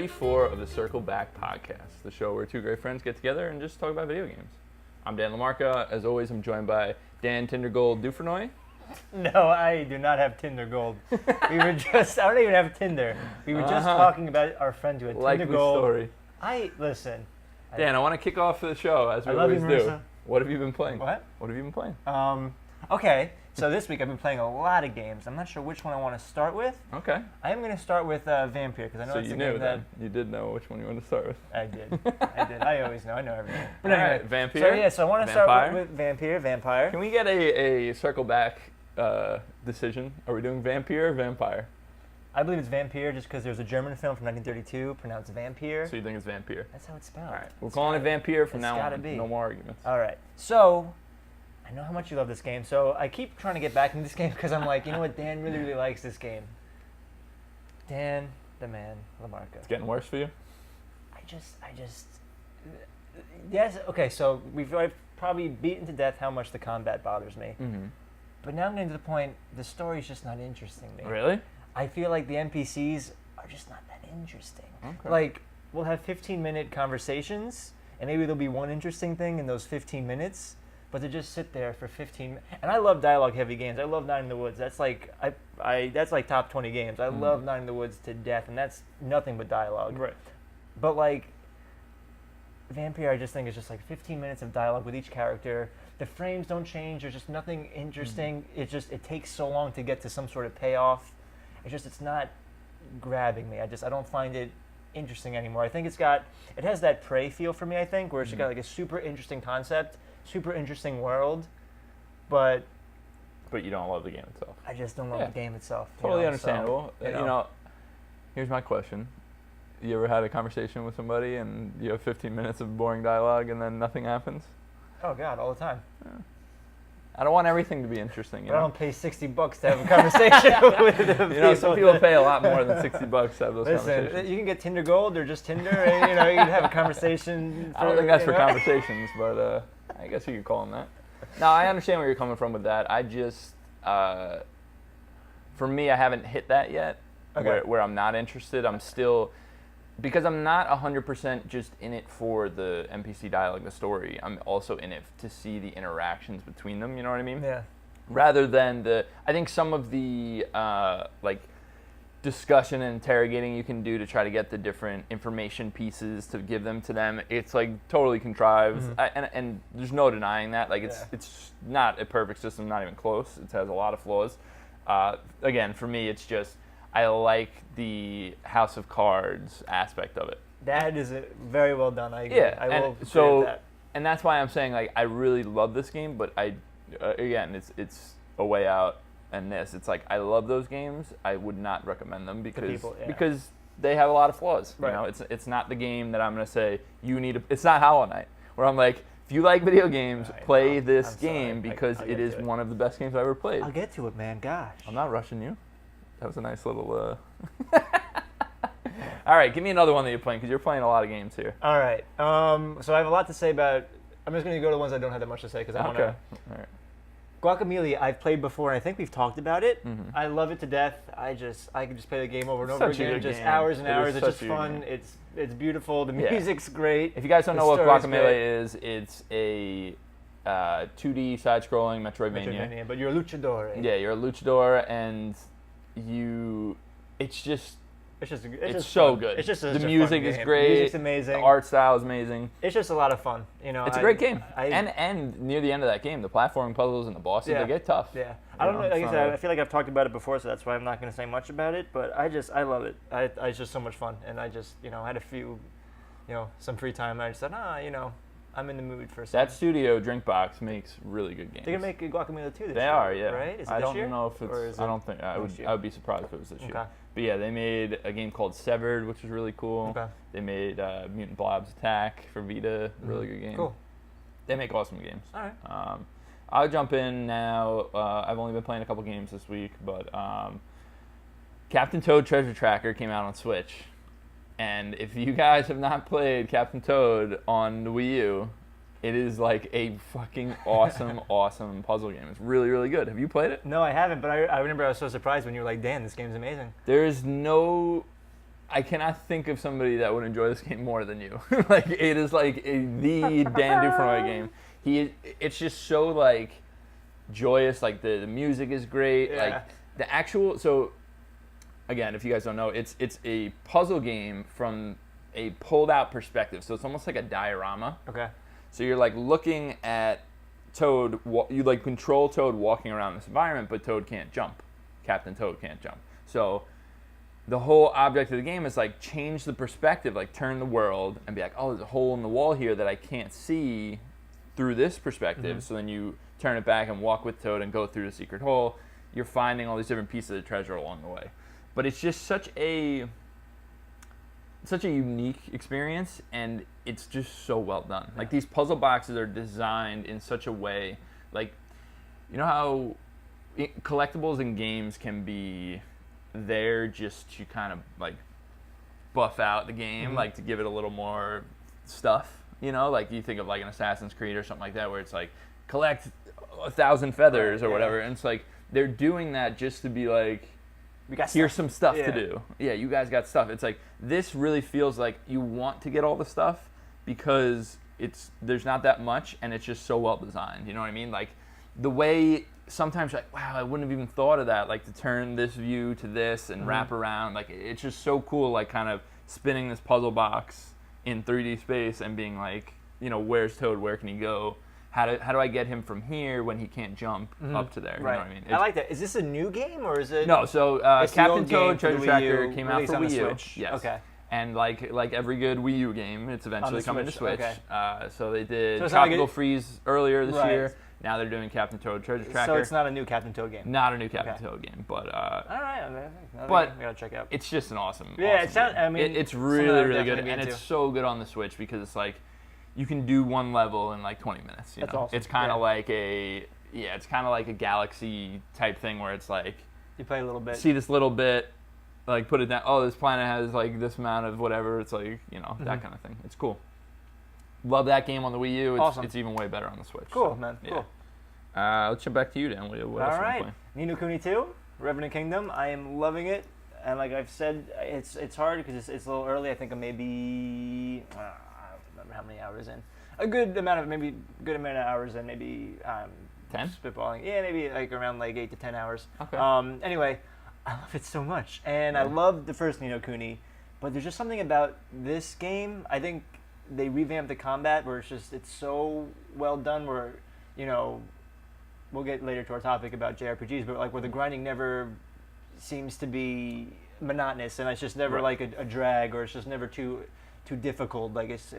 34 of the Circle Back podcast, the show where two great friends get together and just talk about video games. I'm Dan LaMarca. As always, I'm joined by Dan Tindergold Dufrenoy. No, I do not have Tinder Gold. I don't even have Tinder. We were just talking about our friend who had Tinder Gold. Story. Listen. Dan, I want to kick off the show as we always do. What have you been playing? What have you been playing? Okay, so this week I've been playing a lot of games. I'm not sure which one I want to start with. Okay. I am going to start with Vampire because I know it's a game that... You did know which one you wanted to start with. I did. I always know. I know everything. But anyway, right, Vampire? So I want to start with Vampire. Can we get a Circle Back decision? Are we doing Vampire or Vampire? I believe it's Vampire just because there's a German film from 1932 pronounced Vampire. So you think it's Vampire? That's how it's spelled. All right. We're calling it Vampire from now on. No more arguments. All right. So I know how much you love this game, so I keep trying to get back into this game because I'm like, you know what, Dan really, really likes this game. Dan, the man, LaMarca. It's getting worse for you? Yes, okay, so I've probably beaten to death how much the combat bothers me. Mm-hmm. But now I'm getting to the point, the story's just not interesting to me. Really? I feel like the NPCs are just not that interesting. Okay. Like, we'll have 15-minute conversations, and maybe there'll be one interesting thing in those 15 minutes, but to just sit there for 15 minutes. And I love dialogue-heavy games. I love Night in the Woods. That's like that's like top 20 games. I love Night in the Woods to death, and that's nothing but dialogue. Right. But like Vampire, I just think is just like 15 minutes of dialogue with each character. The frames don't change. There's just nothing interesting. It takes so long to get to some sort of payoff. It's not grabbing me. I don't find it interesting anymore. I think it has that Prey feel for me, I think, where it's got like a super interesting concept, super interesting world, but you don't love the game itself. I just don't love the game itself. Totally understandable. So, here's my question. You ever had a conversation with somebody and you have 15 minutes of boring dialogue and then nothing happens? Oh, God, all the time. Yeah. I don't want everything to be interesting. I don't pay $60 to have a conversation with people. Some people pay a lot more than $60 to have those conversations. You can get Tinder Gold or just Tinder, and you can have a conversation. I don't think that's for conversations, but I guess you could call them that. No, I understand where you're coming from with that. I just, for me, I haven't hit that yet, where I'm not interested. I'm still, because I'm not 100% just in it for the NPC dialogue, the story. I'm also in it to see the interactions between them, you know what I mean? Yeah. Rather than I think some of the, discussion and interrogating you can do to try to get the different information pieces to give them to them, it's like totally contrived. And there's no denying that. Like it's not a perfect system, not even close. It has a lot of flaws. Again, for me, it's just, I like the House of Cards aspect of it. That is very well done. I agree. Yeah, I will agree with that. And that's why I'm saying, like, I really love this game, but again, it's a way out. And it's like, I love those games. I would not recommend them because they have a lot of flaws. Right. You know, it's not the game that I'm gonna say you need. It's not Hollow Knight, where I'm like, if you like video games, play this game because it is one of the best games I've ever played. I'll get to it, man. Gosh. I'm not rushing you. That was a nice little. All right, give me another one that you're playing because you're playing a lot of games here. All right. So I have a lot to say about. I'm just going to go to the ones I don't have that much to say because I want to. Okay. All right. Guacamelee, I've played before, and I think we've talked about it. Mm-hmm. I love it to death. I can just play the game over and over again, just hours and hours. It's just fun. It's beautiful. The music's great. If you guys don't know what Guacamelee is, it's a 2D side-scrolling Metroidvania. But you're a luchador. Yeah, you're a luchador, and it's so good. It's just the music is great. The music's amazing. The art style is amazing. It's just a lot of fun. It's a great game. And near the end of that game, the platforming puzzles and the bosses, they get tough. Yeah. I don't know. Like I said, I feel like I've talked about it before, so that's why I'm not going to say much about it. But I love it. It's just so much fun, and I just had a few, some free time. And I just said, I'm in the mood for something. That studio, Drinkbox, makes really good games. They're gonna make Guacamelee 2 this year. They are, yeah. Right? Is it I this don't year? know if it's. I don't think. I would be surprised if it was this year. Okay. But yeah, they made a game called Severed, which was really cool. Okay. They made Mutant Blobs Attack for Vita, really good game. Cool. They make awesome games. All right. I'll jump in now. I've only been playing a couple games this week, but Captain Toad Treasure Tracker came out on Switch. And if you guys have not played Captain Toad on the Wii U, it is like a fucking awesome, awesome puzzle game. It's really, really good. Have you played it? No, I haven't, but I remember I was so surprised when you were like, Dan, this game's amazing. There's no I cannot think of somebody that would enjoy this game more than you. Like, it is like the Dan Dufrenoy game. It's just so like joyous. Like the music is great. Yeah. Like the actual. So again, if you guys don't know, it's a puzzle game from a pulled out perspective. So it's almost like a diorama. Okay. So you're like looking at Toad. You like control Toad walking around this environment, but Toad can't jump. Captain Toad can't jump. So the whole object of the game is like change the perspective, like turn the world and be like, oh, there's a hole in the wall here that I can't see through this perspective. So then you turn it back and walk with Toad and go through the secret hole. You're finding all these different pieces of treasure along the way. But it's just such a unique experience, and it's just so well done. Like, these puzzle boxes are designed in such a way, like, you know how collectibles in games can be there just to kind of like buff out the game, like to give it a little more stuff, you know, like you think of like an Assassin's Creed or something like that, where it's like collect 1,000 feathers or whatever, and it's like they're doing that just to be like, we got here's some stuff to do. Yeah, you guys got stuff. It's like, this really feels like you want to get all the stuff because there's not that much, and it's just so well designed. You know what I mean? Like the way sometimes you're like, wow, I wouldn't have even thought of that, like to turn this view to this and wrap around. Like, it's just so cool, like kind of spinning this puzzle box in 3D space and being like, you know, where's Toad? Where can he go? How do I get him from here when he can't jump up to there? Right. You know what I mean? I like that. Is this a new game, or is it? No, so Captain Toad Treasure Tracker came out for on the Wii U. Switch. Yes. Okay. And like every good Wii U game, it's eventually coming to Switch. Okay. So they did So Tropical Freeze earlier this Right. year. Now they're doing Captain Toad Treasure Tracker. So it's not a new Captain Toad game. Not a new Captain Toad game, but All right, but we gotta check out. it's just an awesome. Yeah, awesome it sounds. game. I mean, it's something really I'd really good, definitely and be it's into. so good on the Switch because it's like you can do one level in like 20 minutes. You That's know? awesome. It's kind of Yeah. like it's kind of like a Galaxy type thing where it's like You play a little bit. see this little bit, like put it down. Oh, this planet has like this amount of whatever. It's like, you know, that kind of thing. It's cool. Love that game on the Wii U. It's, Awesome. It's even way better on the Switch. Cool, so, man. yeah. Cool. Let's jump back to you, Dan. What else All are you right, playing? Ni no Kuni 2, Revenant Kingdom. I am loving it, and like I've said, it's hard because it's a little early. I think I'm maybe I don't remember how many hours in. A good amount of hours in, maybe 10? spitballing. Yeah, maybe like around like 8 to 10 hours. Okay. Anyway, I love it so much, and I love the first Ni no Kuni, but there's just something about this game. I think they revamped the combat where it's so well done. Where, you know, we'll get later to our topic about JRPGs, but like where the grinding never seems to be monotonous, and it's just never like a drag, or it's just never too difficult. Like it's.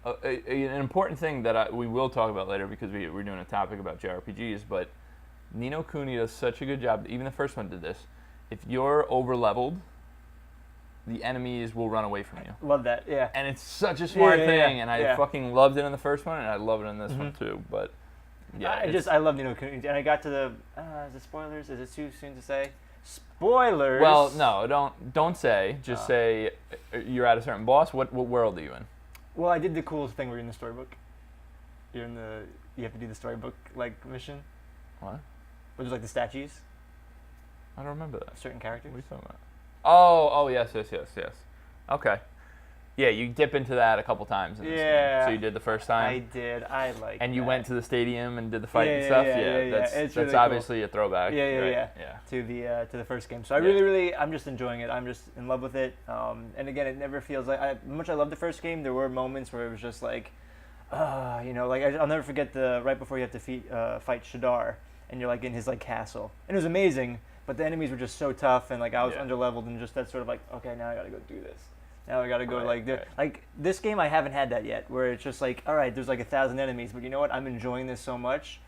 An important thing that we will talk about later because we're doing a topic about JRPGs, but Ni no Kuni does such a good job. Even the first one did this. If you're over leveled, the enemies will run away from you. Love that, yeah. And it's such a smart thing, and I yeah. fucking loved it in the first one, and I love it in this one too. But yeah, I love Ni no Kuni, and I got to the. Is it spoilers? Is it too soon to say? Spoilers. Well, no, don't say. Just say you're at a certain boss. What world are you in? Well, I did the coolest thing where you're in the storybook. You have to do the storybook like mission. What? Where there's like the statues, I don't remember that. certain characters. What are you talking about? Oh, yes. Okay. Yeah, you dip into that a couple times in this game. So you did the first time? I did. I like And you that. went to the stadium and did the fight and stuff? It's That's really obviously a throwback. Yeah. Yeah. To the first game. So I really, I'm just enjoying it. I'm just in love with it. And again, it never feels like, much I love the first game, there were moments where it was just like, you know, like I'll never forget right before you have to fight Shadar, and you're like in his like castle. And it was amazing, but the enemies were just so tough, and like I was underleveled, and just that sort of like, okay, now I gotta go do this. Now I gotta go like this game. I haven't had that yet, where it's just like, all right, there's like 1,000 enemies, but you know what? I'm enjoying this so much.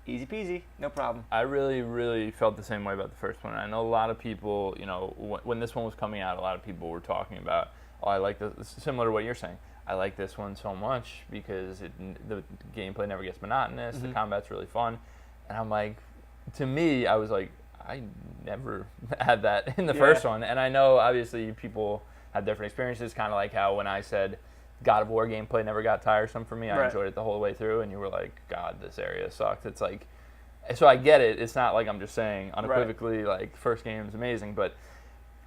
Easy peasy, no problem. I really, really felt the same way about the first one. I know a lot of people, you know, when this one was coming out, a lot of people were talking about, oh, I like this, similar to what you're saying. I like this one so much because the gameplay never gets monotonous, the combat's really fun. And I'm like, to me, I was like, I never had that in the first one. And I know, obviously, people have different experiences, kind of like how when I said God of War gameplay never got tiresome for me, I enjoyed it the whole way through, and you were like, God, this area sucked. It's like, so I get it. It's not like I'm just saying unequivocally, like, first game is amazing, but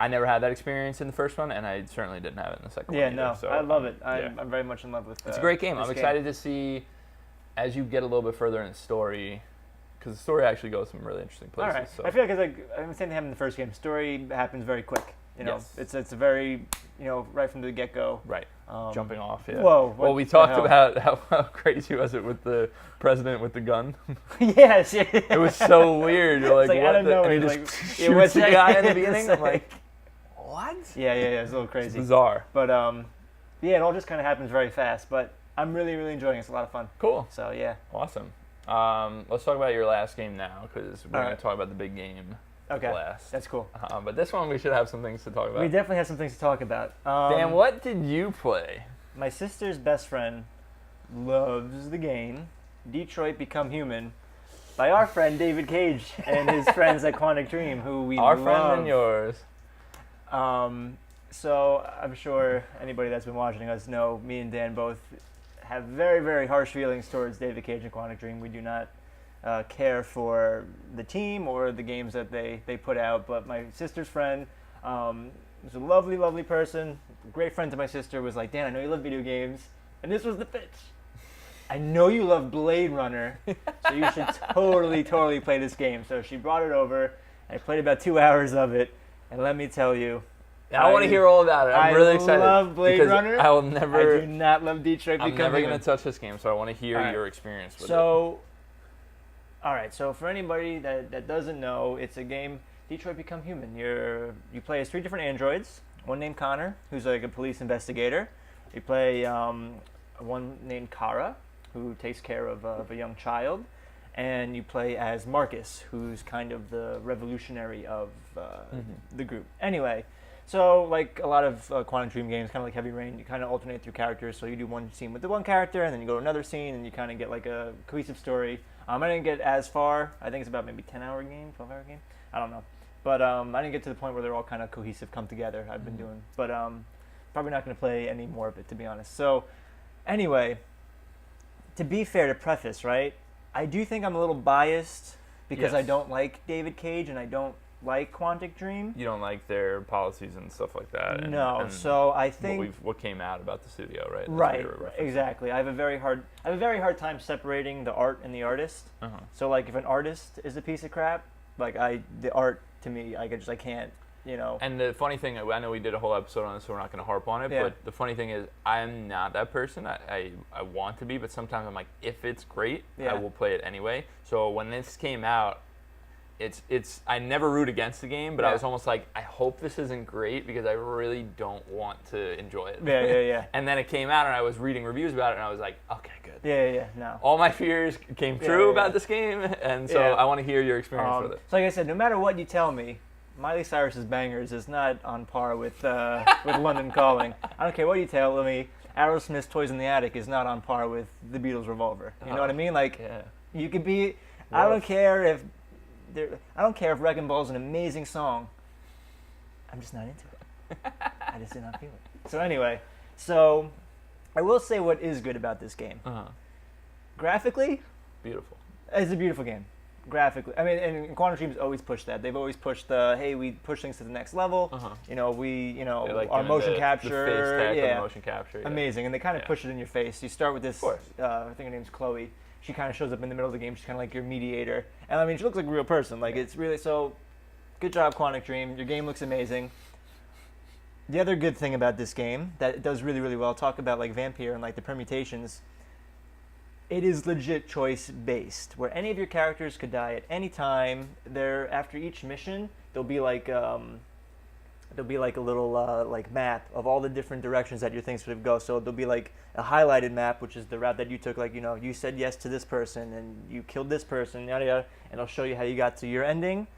I never had that experience in the first one, and I certainly didn't have it in the second one. Yeah, either, no, so, I love it. I'm very much in love with. It's a great game. I'm excited to see as you get a little bit further in the story, because the story actually goes some really interesting places. All right. So. I feel like it's like the same thing happened in the first game. Story happens very quick. You know, yes. it's a very right from the get go. Right. Jumping off. Yeah. Whoa. Well, we talked about how crazy was it with the president with the gun. Yes. Yeah. It was so weird. You're like, it's like what? I don't know. And he Like, just shoots the guy in the beginning. I'm like, what? Yeah. It's a little crazy. It's bizarre. But yeah, it all just kind of happens very fast. But I'm really, really enjoying it. It's a lot of fun. Cool. So yeah. Awesome. Let's talk about your last game now, because we're going to talk about the big game. Okay. Last. That's cool. But this one we should have some things to talk about. We definitely have some things to talk about. Dan, what did you play? My sister's best friend loves the game Detroit Become Human by our friend David Cage and his friends at Quantic Dream, who we Our love. friend and yours. So I'm sure anybody that's been watching us know me and Dan both have very, very harsh feelings towards David Cage and Quantic Dream. We do not care for the team or the games that they put out, but my sister's friend was a lovely, lovely person, great friend to my sister, was like, Dan, I know you love video games, and this was the pitch. I know you love Blade Runner, so you should totally play this game. So she brought it over, and I played about 2 hours of it, and let me tell you, I want to hear all about it. I'm really excited. I love Blade Runner. I will never. I do not love Detroit Become Human. I'm never going to touch this game, so I want to hear your experience with it. So, all right. So for anybody that doesn't know, it's a game, Detroit Become Human. You play as 3 different androids. One named Connor, who's like a police investigator. You play one named Kara, who takes care of a young child. And you play as Marcus, who's kind of the revolutionary of the group. Anyway, so like a lot of Quantum Dream games, kind of like Heavy Rain, you kind of alternate through characters. So you do one scene with the one character, and then you go to another scene, and you kind of get like a cohesive story. I didn't get as far. I think it's about maybe 10-hour game, 12-hour game. I don't know. But I didn't get to the point where they're all kind of cohesive, come together. I've been doing. But probably not going to play any more of it, to be honest. So anyway, to be fair, to preface, right, I do think I'm a little biased because I don't like David Cage and I don't like Quantic Dream. You don't like their policies and stuff like that. And so I think what came out about the studio, right? Right, exactly. I have a very hard time separating the art and the artist. So like if an artist is a piece of crap, like the art to me, I can't. And the funny thing, I know we did a whole episode on this, so we're not going to harp on it, but the funny thing is, I'm not that person. I want to be, but sometimes I'm like, if it's great, I will play it anyway. So when this came out, I never root against the game, but I was almost like, I hope this isn't great because I really don't want to enjoy it. Yeah. And then it came out, and I was reading reviews about it, and I was like, okay, good. No. All my fears came true about this game, and so I want to hear your experience with it. So like I said, no matter what you tell me, Miley Cyrus's Bangers is not on par with London Calling. I don't care what you tell me. Aerosmith's Toys in the Attic is not on par with the Beatles' Revolver. You know what I mean? Like, you could be. I don't care if Wrecking Ball's an amazing song. I'm just not into it. I just did not feel it. So anyway, I will say what is good about this game. Graphically, beautiful. It's a beautiful game. Graphically, I mean, and Quantum Dream's always pushed that. They've always pushed hey, we push things to the next level. Like our motion capture, the face tech, the motion capture, amazing. And they kind of push it in your face. You start with this. I think her name's Chloe. She kind of shows up in the middle of the game. She's kind of like your mediator, and I mean, she looks like a real person. Like it's really so. Good job, Quantic Dream. Your game looks amazing. The other good thing about this game that it does really, really well. Talk about like Vampire and like the permutations. It is legit choice based, where any of your characters could die at any time. After each mission, there'll be like a little like map of all the different directions that your things would go. So there'll be like a highlighted map, which is the route that you took. Like you said yes to this person and you killed this person, yada yada, and it'll show you how you got to your ending.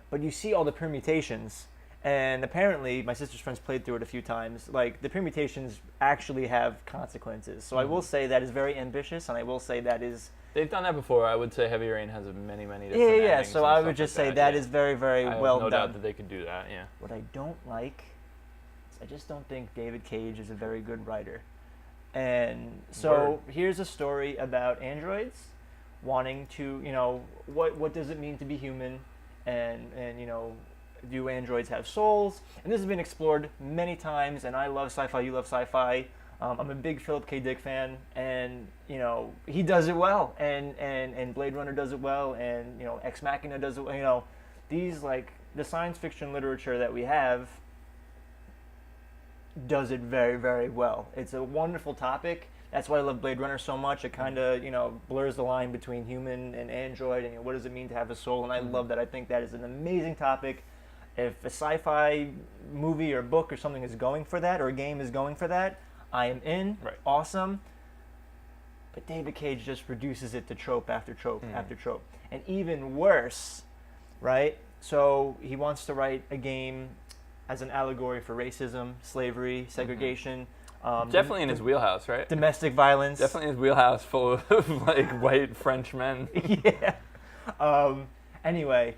But you see all the permutations. And apparently, my sister's friends played through it a few times. Like, the permutations actually have consequences. So I will say that is very ambitious, and I will say that is... They've done that before. I would say Heavy Rain has many different endings. So I would just say that is very, very well done. No doubt that they could do that, yeah. What I don't like is I just don't think David Cage is a very good writer. And so here's a story about androids wanting to, what does it mean to be human? And do androids have souls? And this has been explored many times, and I love sci-fi, you love sci-fi. I'm a big Philip K. Dick fan, and he does it well, and Blade Runner does it well, and Ex Machina does it well. These the science fiction literature that we have does it very, very well. It's a wonderful topic. That's why I love Blade Runner so much. It kind of blurs the line between human and android, and what does it mean to have a soul? And I love that. I think that is an amazing topic. If a sci-fi movie or book or something is going for that, or a game is going for that, I am in. Right. Awesome. But David Cage just reduces it to trope after trope after trope. And even worse, right? So he wants to write a game as an allegory for racism, slavery, segregation. Definitely in his wheelhouse, right? Domestic violence. Definitely in his wheelhouse, full of white French men. Yeah. Anyway,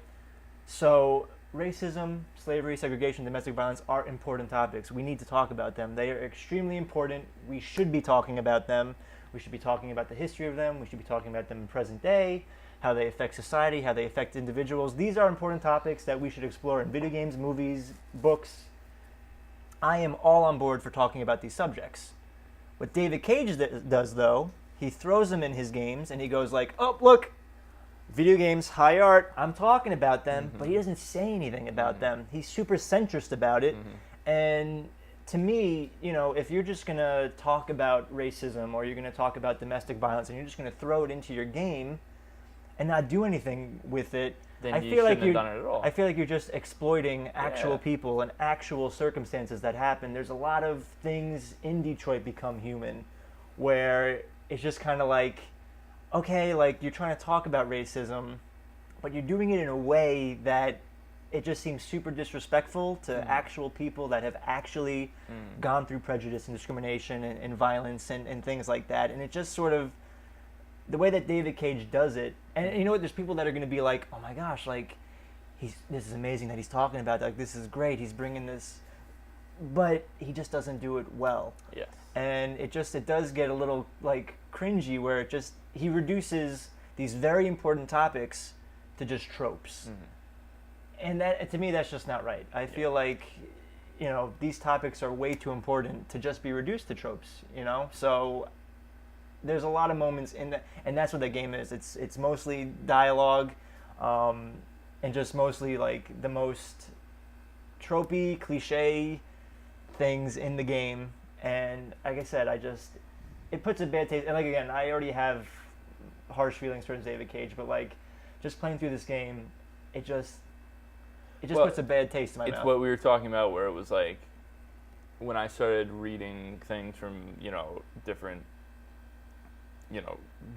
so racism, slavery, segregation, domestic violence are important topics. We need to talk about them. They are extremely important. We should be talking about them. We should be talking about the history of them. We should be talking about them in present day, how they affect society, how they affect individuals. These are important topics that we should explore in video games, movies, books. I am all on board for talking about these subjects. What David Cage does, though, he throws them in his games and he goes like, oh, look, video games, high art, I'm talking about them, but he doesn't say anything about them. He's super centrist about it. And to me, if you're just going to talk about racism or you're going to talk about domestic violence and you're just going to throw it into your game and not do anything with it, Then I you feel like shouldn't have done it at all. I feel like you're just exploiting actual people and actual circumstances that happen. There's a lot of things in Detroit Become Human where it's just kind of like, okay, like you're trying to talk about racism, but you're doing it in a way that it just seems super disrespectful to actual people that have actually gone through prejudice and discrimination and violence and things like that. And it just sort of, the way that David Cage does it, and you know what, there's people that are going to be like, oh my gosh, like, this is amazing that he's talking about, like, this is great, he's bringing this, but he just doesn't do it well. Yes. And it does get a little, like, cringy where he reduces these very important topics to just tropes. And that, to me, that's just not right. I feel like, these topics are way too important to just be reduced to tropes, So there's a lot of moments in that, and that's what the game is. It's mostly dialogue, and just mostly like the most tropey, cliche things in the game. And like I said, it puts a bad taste. And like again, I already have harsh feelings towards David Cage, but like just playing through this game, it just puts a bad taste in my mouth. It's what we were talking about, where it was like when I started reading things from different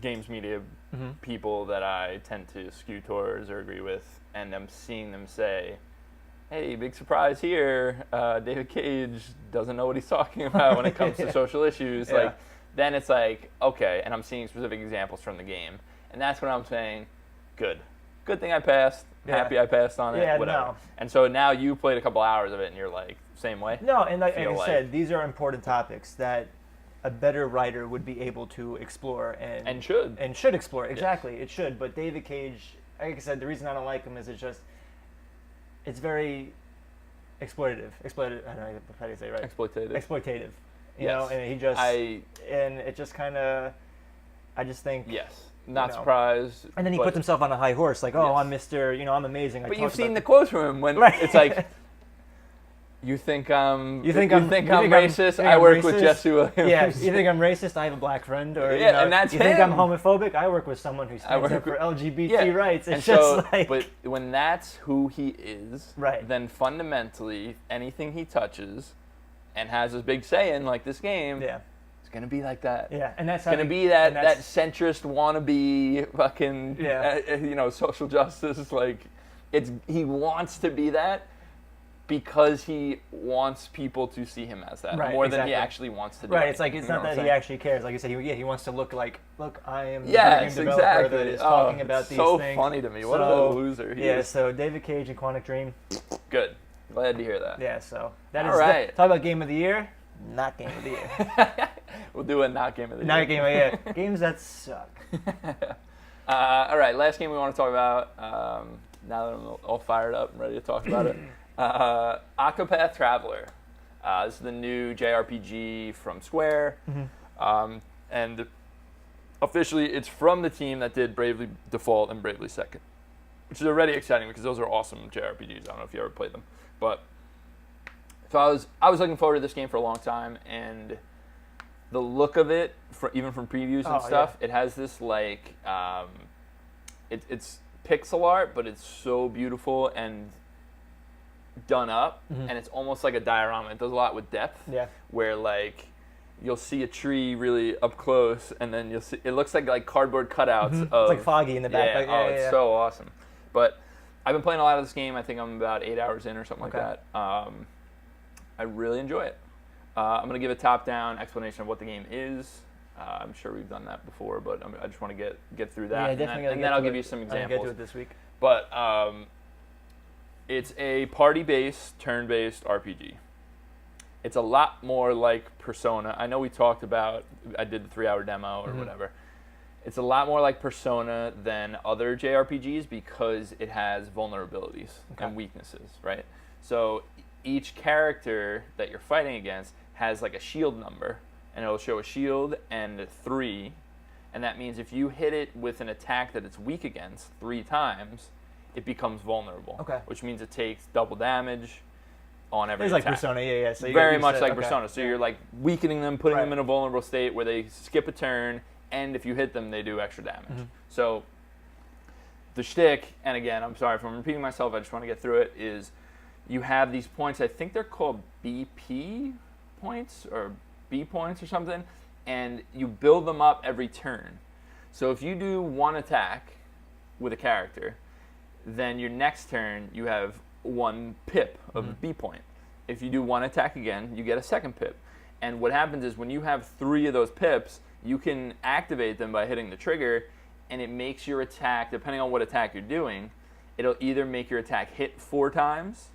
games media people that I tend to skew towards or agree with, and I'm seeing them say, hey, big surprise here, David Cage doesn't know what he's talking about when it comes to social issues. Yeah. Like, then it's like, okay, and I'm seeing specific examples from the game, and that's when I'm saying, good thing I passed, happy I passed on it, whatever. No. And so now you played a couple hours of it, and you're like, same way? No, and like I said, these are important topics that a better writer would be able to explore and should explore. Exactly, it should. But David Cage, like I said, the reason I don't like him is it's very exploitative. I don't know how do you say it right? Exploitative. You know, and and it just kind of, I just think. Yes. Not surprised. And then he puts himself on a high horse, like, oh, I'm Mr., I'm amazing. But you've seen the quotes from him when it's like, you think I'm racist? I work with Jesse Williams. Yeah, you think I'm racist? I have a black friend. Or and that's you think I'm homophobic? I work with someone who stands up for LGBT rights. It's just like. But when that's who he is, then fundamentally anything he touches and has his big say in, like this game, it's gonna be like that. Yeah, and that's gonna be that centrist wannabe fucking social justice. Like he wants to be that. Because he wants people to see him as that more than he actually wants to do. Right, it's like it's not that he actually cares. Like you said, he wants to look like, I am the game developer that is talking about these so things. So funny to me. What a loser he is. So David Cage and Quantic Dream. Good. Glad to hear that. Yeah, so that is right. Talk about Game of the Year. Not Game of the Year. We'll do a not Game of the Year. Not Game of the Year. Games that suck. All right, last game we want to talk about, now that I'm all fired up and ready to talk about it, Octopath Traveler. This is the new JRPG from Square. And officially, it's from the team that did Bravely Default and Bravely Second, which is already exciting because those are awesome JRPGs. I don't know if you ever played them. But so I was looking forward to this game for a long time, and the look of it, even from previews and stuff, it has this like, it's pixel art, but it's so beautiful and done up, and it's almost like a diorama. It does a lot with depth, where like you'll see a tree really up close, and then you'll see it looks like cardboard cutouts. Of, it's like foggy in the back. It's so awesome. But I've been playing a lot of this game. I think I'm about 8 hours in or something like that. I really enjoy it. I'm going to give a top-down explanation of what the game is. I'm sure we've done that before, but I just want to get through that. Yeah, definitely. And then I'll give you some examples. I'll get to it this week. But it's a party-based, turn-based RPG. It's a lot more like Persona. I know we talked about, I did the 3-hour demo or whatever. It's a lot more like Persona than other JRPGs because it has vulnerabilities and weaknesses, right? So each character that you're fighting against has like a shield number, and it'll show a shield and 3, and that means if you hit it with an attack that it's weak against 3 times, it becomes vulnerable, which means it takes double damage on every attack. It's like Persona, So very much like Persona. So you're like weakening them, putting them in a vulnerable state where they skip a turn, and if you hit them, they do extra damage. So the shtick, and again, I'm sorry if I'm repeating myself, I just want to get through it, is you have these points, I think they're called BP points or B points or something, and you build them up every turn. So if you do one attack with a character, then your next turn you have 1 pip of B point. If you do one attack again, you get a second pip. And what happens is when you have 3 of those pips, you can activate them by hitting the trigger, and it makes your attack, depending on what attack you're doing, it'll either make your attack hit 4 times,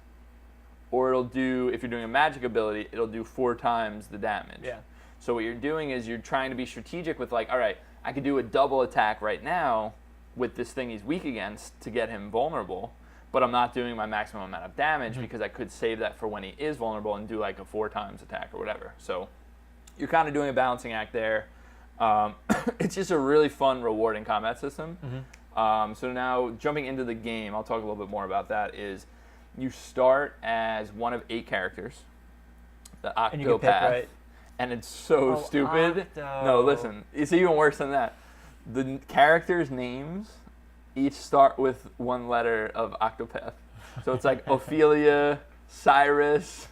or it'll do, if you're doing a magic ability, it'll do 4 times the damage. So what you're doing is you're trying to be strategic with like, all right, I could do a double attack right now with this thing he's weak against to get him vulnerable, but I'm not doing my maximum amount of damage because I could save that for when he is vulnerable and do like a 4 times attack or whatever. So you're kind of doing a balancing act there. It's just a really fun, rewarding combat system. So now jumping into the game, I'll talk a little bit more about that, is you start as one of 8 characters, the Octopath, and you can pick, right? And it's so stupid. No, listen, it's even worse than that. The characters' names each start with 1 letter of Octopath. So it's like Ophelia, Cyrus,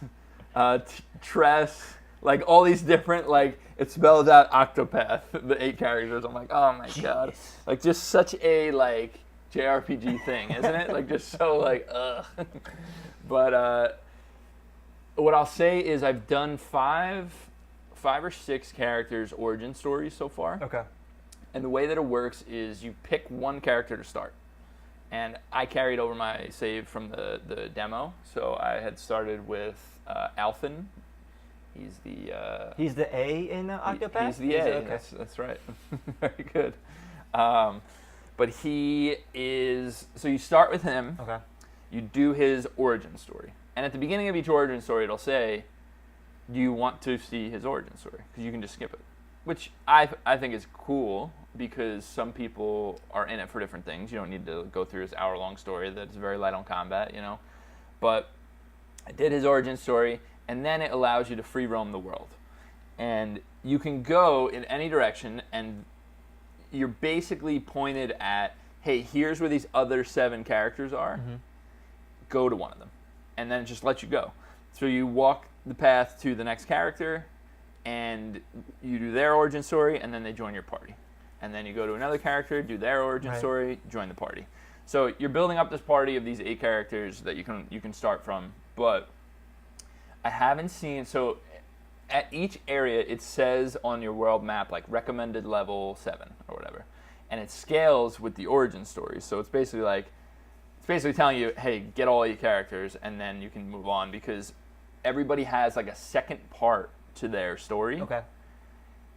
Tress, like all these different, like, it spells out Octopath, the 8 characters. I'm like, oh my God. Like, just such a, like, JRPG thing, isn't it? Like, just so, like, ugh. But what I'll say is I've done 5 or 6 characters' origin stories so far. And the way that it works is you pick 1 character to start. And I carried over my save from the demo. So I had started with Alphen. He's the A in Octopath? He's the A. Okay. That's right. Very good. But he is, so you start with him. You do his origin story. And at the beginning of each origin story, it'll say, do you want to see his origin story? Because you can just skip it. Which I think is cool, because some people are in it for different things. You don't need to go through his hour-long story that's very light on combat, you know. But I did his origin story, and then it allows you to free roam the world. And you can go in any direction, and you're basically pointed at, hey, here's where these other 7 characters are. Go to one of them. And then it just lets you go. So you walk the path to the next character, and you do their origin story, and then they join your party. And then you go to another character, do their origin story, join the party. So you're building up this party of these 8 characters that you can start from. But I haven't seen, so at each area it says on your world map like recommended level 7 or whatever, and it scales with the origin story. So it's basically telling you, hey, get all your characters, and then you can move on, because everybody has like a second part to their story.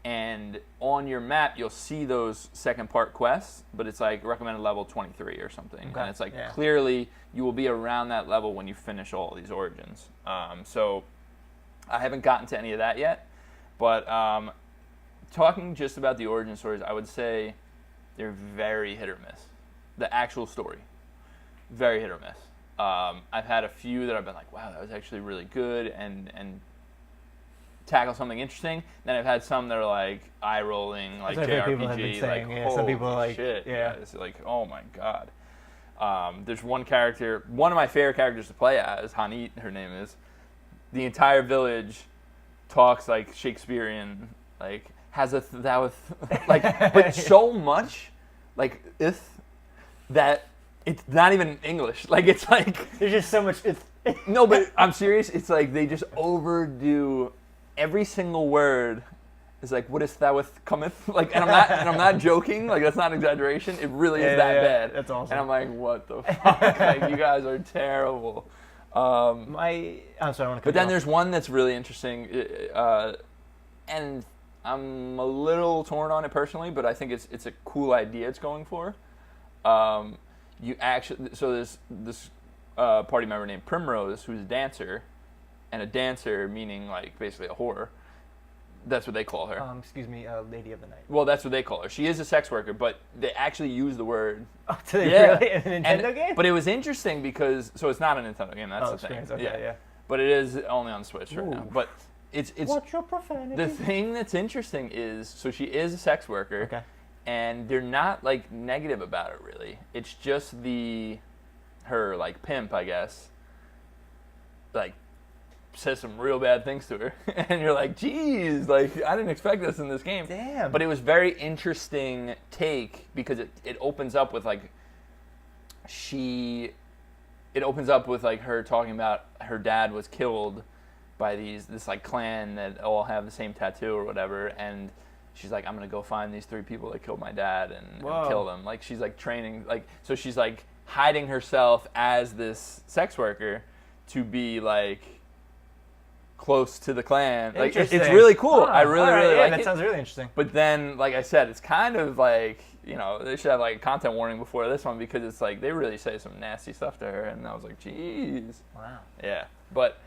and on your map you'll see those second part quests, but it's like recommended level 23 or something, and it's like clearly you will be around that level when you finish all these origins. So I haven't gotten to any of that yet, but talking just about the origin stories, I would say they're very hit or miss. The actual story, very hit or miss. I've had a few that I've been like, wow, that was actually really good and tackle something interesting. Then I've had some that are like eye-rolling, like JRPG, like some people are like, shit, it's like, oh my god. There's one character, one of my favorite characters to play as, Hanit, her name is. The entire village talks like Shakespearean, like has a thou like, but so much like that it's not even English. Like it's like there's just so much. No, but I'm serious. It's like they just overdo every single word. Is like, what is thou with cometh? Like, and I'm not joking. Like that's not exaggeration. It really is that bad. That's awesome. And I'm like, what the fuck? Like you guys are terrible. I'm sorry. I want to cut but then off. there's one that's really interesting, and I'm a little torn on it personally. But I think it's a cool idea it's going for. You actually, so there's this party member named Primrose who's a dancer, and a dancer meaning like basically a whore. That's what they call her. Excuse me, Lady of the Night. Well, that's what they call her. She is a sex worker, but they actually use the word. Oh, do they really? In a Nintendo game? But it was interesting because, so it's not a Nintendo game, that's the thing. Okay, yeah. But it is only on Switch right now. But it's Watch your profanity. the thing that's interesting is, so she is a sex worker. Okay. And they're not like negative about it really. It's just her like pimp, I guess, like says some real bad things to her, and you're like, geez, like I didn't expect this in this game. Damn. But it was very interesting take because it opens up with like her talking about her dad was killed by this like clan that all have the same tattoo or whatever, and she's like, I'm gonna go find these 3 people that killed my dad and kill them. Like she's like training, like so she's like hiding herself as this sex worker to be like close to the clan. Like it's really cool. I really like that it. sounds really interesting. But then, like I said, it's kind of like, you know, they should have like a content warning before this one because it's like they really say some nasty stuff to her, and I was like, jeez. Wow. Yeah, but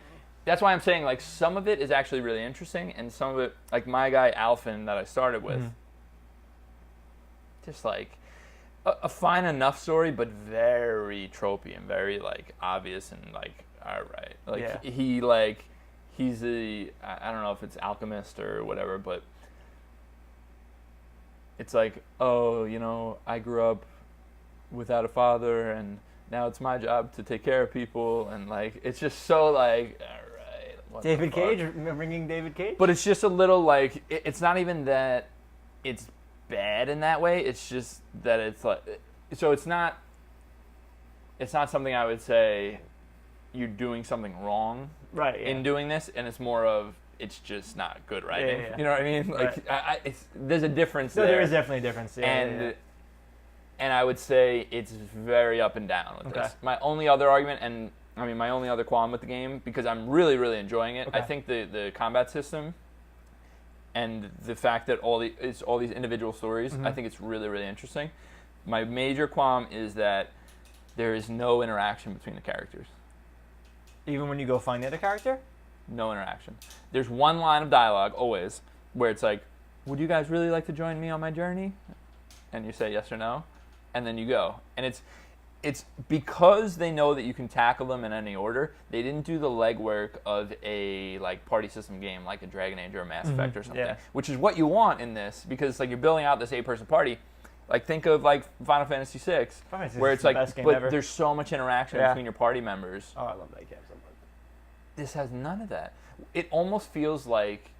that's why I'm saying like some of it is actually really interesting, and some of it, like my guy Alfin that I started with, just like a fine enough story, but very tropey and very like obvious and like, all right, like he's I don't know if it's alchemist or whatever, but it's like, oh, you know, I grew up without a father and now it's my job to take care of people, and like it's just so like, all right, what David Cage, ringing David Cage. But it's just a little like it's not even that it's bad in that way. It's just that it's like, so it's not something I would say you're doing something wrong in doing this, and it's more of it's just not good writing. Yeah. You know what I mean? Like there's a difference there. There is definitely a difference. And I would say it's very up and down with this. My only other argument, my only other qualm with the game, because I'm really, really enjoying it, I think the combat system and the fact that it's all these individual stories, I think it's really, really interesting. My major qualm is that there is no interaction between the characters. Even when you go find the other character? No interaction. There's one line of dialogue, always, where it's like, would you guys really like to join me on my journey? And you say yes or no, and then you go. And it's because they know that you can tackle them in any order, they didn't do the legwork of a like party system game like a Dragon Age or a Mass Effect or something, which is what you want in this, because like you're building out this 8-person party. Like think of like Final Fantasy VI, where it's like, but there's so much interaction between your party members. Oh, I love that game so much. This has none of that. It almost feels like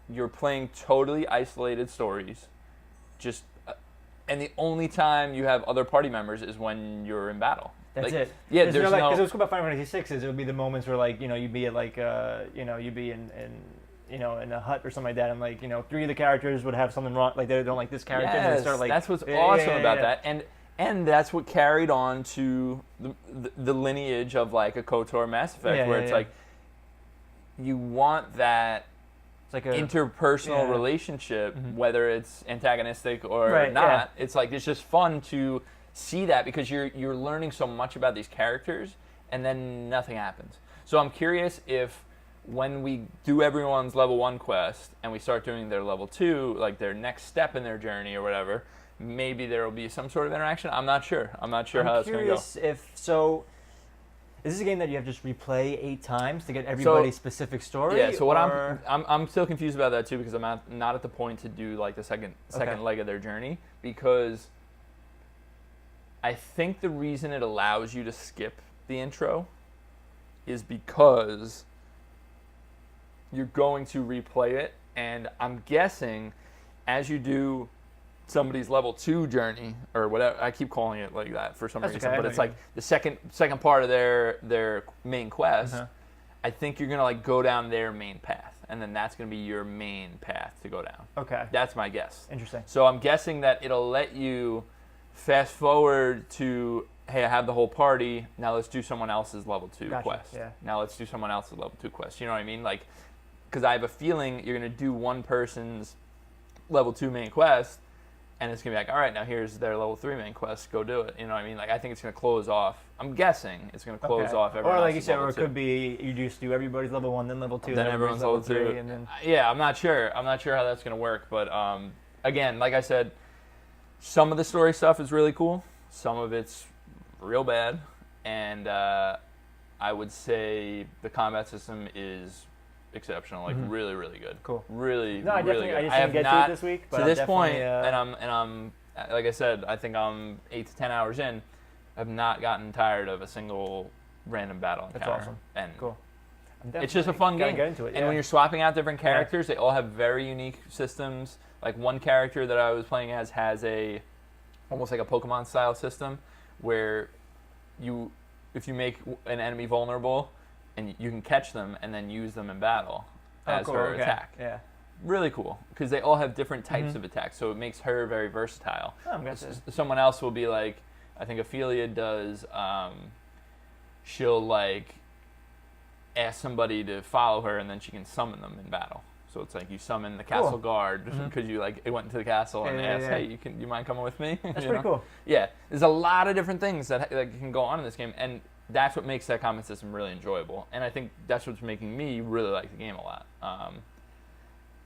you're playing totally isolated stories, just, and the only time you have other party members is when you're in battle. That's like, it. Yeah, there's no. Because what's cool about Final Fantasy VI is it would be the moments where like, you know, you'd be at like you'd be in in a hut or something like that, and like, you know, 3 of the characters would have something wrong, like they don't like this character, and they start like, that's what's awesome about that, and that's what carried on to the lineage of like a KOTOR Mass Effect, where it's like you want that It's like a interpersonal relationship, whether it's antagonistic or not. It's like it's just fun to see that because you're learning so much about these characters, and then nothing happens. So I'm curious if when we do everyone's level 1 quest and we start doing their level 2, like their next step in their journey or whatever, maybe there will be some sort of interaction. I'm not sure. I'm not sure how that's going to go. I'm curious is this a game that you have to just replay 8 times to get everybody's specific story? Yeah, so what I'm still confused about that too because I'm not at the point to do like the second leg of their journey because I think the reason it allows you to skip the intro is because you're going to replay it, and I'm guessing as you do somebody's level 2 journey or whatever, I keep calling it like that for some reason, but it's like the second part of their main quest. I think you're gonna like go down their main path, and then that's gonna be your main path to go down. Okay, that's my guess. Interesting. So I'm guessing that it'll let you fast forward to, hey, I have the whole party, now let's do someone else's level 2 quest. Yeah. Now let's do someone else's level 2 quest. You know what I mean? Like, because I have a feeling you're going to do one person's level 2 main quest, and it's going to be like, all right, now here's their level 3 main quest, go do it. You know what I mean? Like, I think it's going to close off. I'm guessing it's going to close off everyone else's. Or like you said, or it could be you just do everybody's level 1, then level 2, then everyone's level 3. And then... Yeah, I'm not sure. I'm not sure how that's going to work. But, again, like I said, some of the story stuff is really cool. Some of it's real bad. And I would say the combat system is exceptional, like really, really good. Cool. Really, no, really good. I just didn't get to it this week, but to this point, and I'm like I said, I think I'm 8 to 10 hours in. I've not gotten tired of a single random battle encounter. That's awesome. And cool. It's just a fun game. Get into it, and when you're swapping out different characters, they all have very unique systems. Like one character that I was playing as has almost like a Pokemon style system where if you make an enemy vulnerable, and you can catch them and then use them in battle as her attack. Yeah, really cool because they all have different types of attacks, so it makes her very versatile. Someone else will be like, I think Ophelia does. She'll like ask somebody to follow her, and then she can summon them in battle. So it's like you summon the castle guard because you like it went into the castle and asked, hey, you mind coming with me? That's pretty cool. Yeah, there's a lot of different things that can go on in this game, and that's what makes that combat system really enjoyable. And I think that's what's making me really like the game a lot.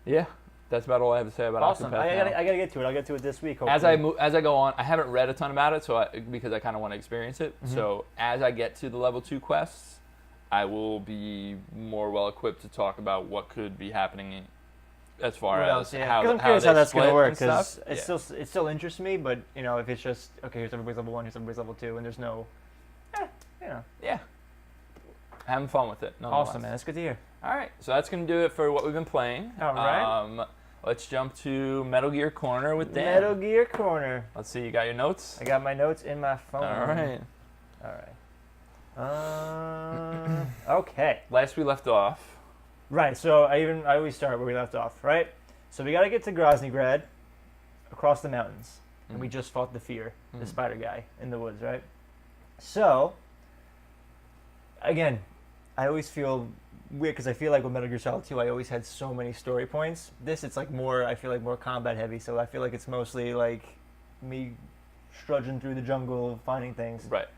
Yeah, that's about all I have to say about Octopath. Awesome. I gotta get to it. I'll get to it this week. Hopefully. As I go on, I haven't read a ton about it, because I kind of want to experience it. So as I get to the level 2 quests, I will be more well equipped to talk about what could be happening as far as how I'm curious how that's gonna work because it still interests me. But if it's just here's everybody's level 1, here's everybody's level 2, and there's no, having fun with it. Awesome, man. That's good to hear. All right, so that's gonna do it for what we've been playing. All right. Let's jump to Metal Gear Corner with Dan. Metal Gear Corner. Let's see. You got your notes? I got my notes in my phone. All right. Okay. Last we left off. Right. So I always start where we left off. Right. So we got to get to Groznygrad, across the mountains, and we just fought the Fear, the spider guy in the woods. Right. So. Again, I always feel weird because I feel like with Metal Gear Solid 2, I always had so many story points. This, it's like more. I feel like more combat heavy. So I feel like it's mostly like me trudging through the jungle, finding things. Right.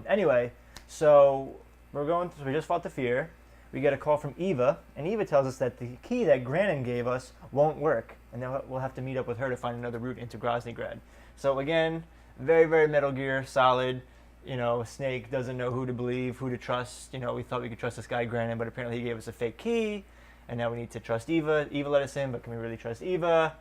Anyway, so we just fought the Fear. We get a call from Eva, and Eva tells us that the key that Granin gave us won't work, and then we'll have to meet up with her to find another route into Groznygrad. So again, very, very Metal Gear Solid. Snake doesn't know who to believe, who to trust. We thought we could trust this guy Granin, but apparently he gave us a fake key, and now we need to trust Eva. Eva let us in, but can we really trust Eva?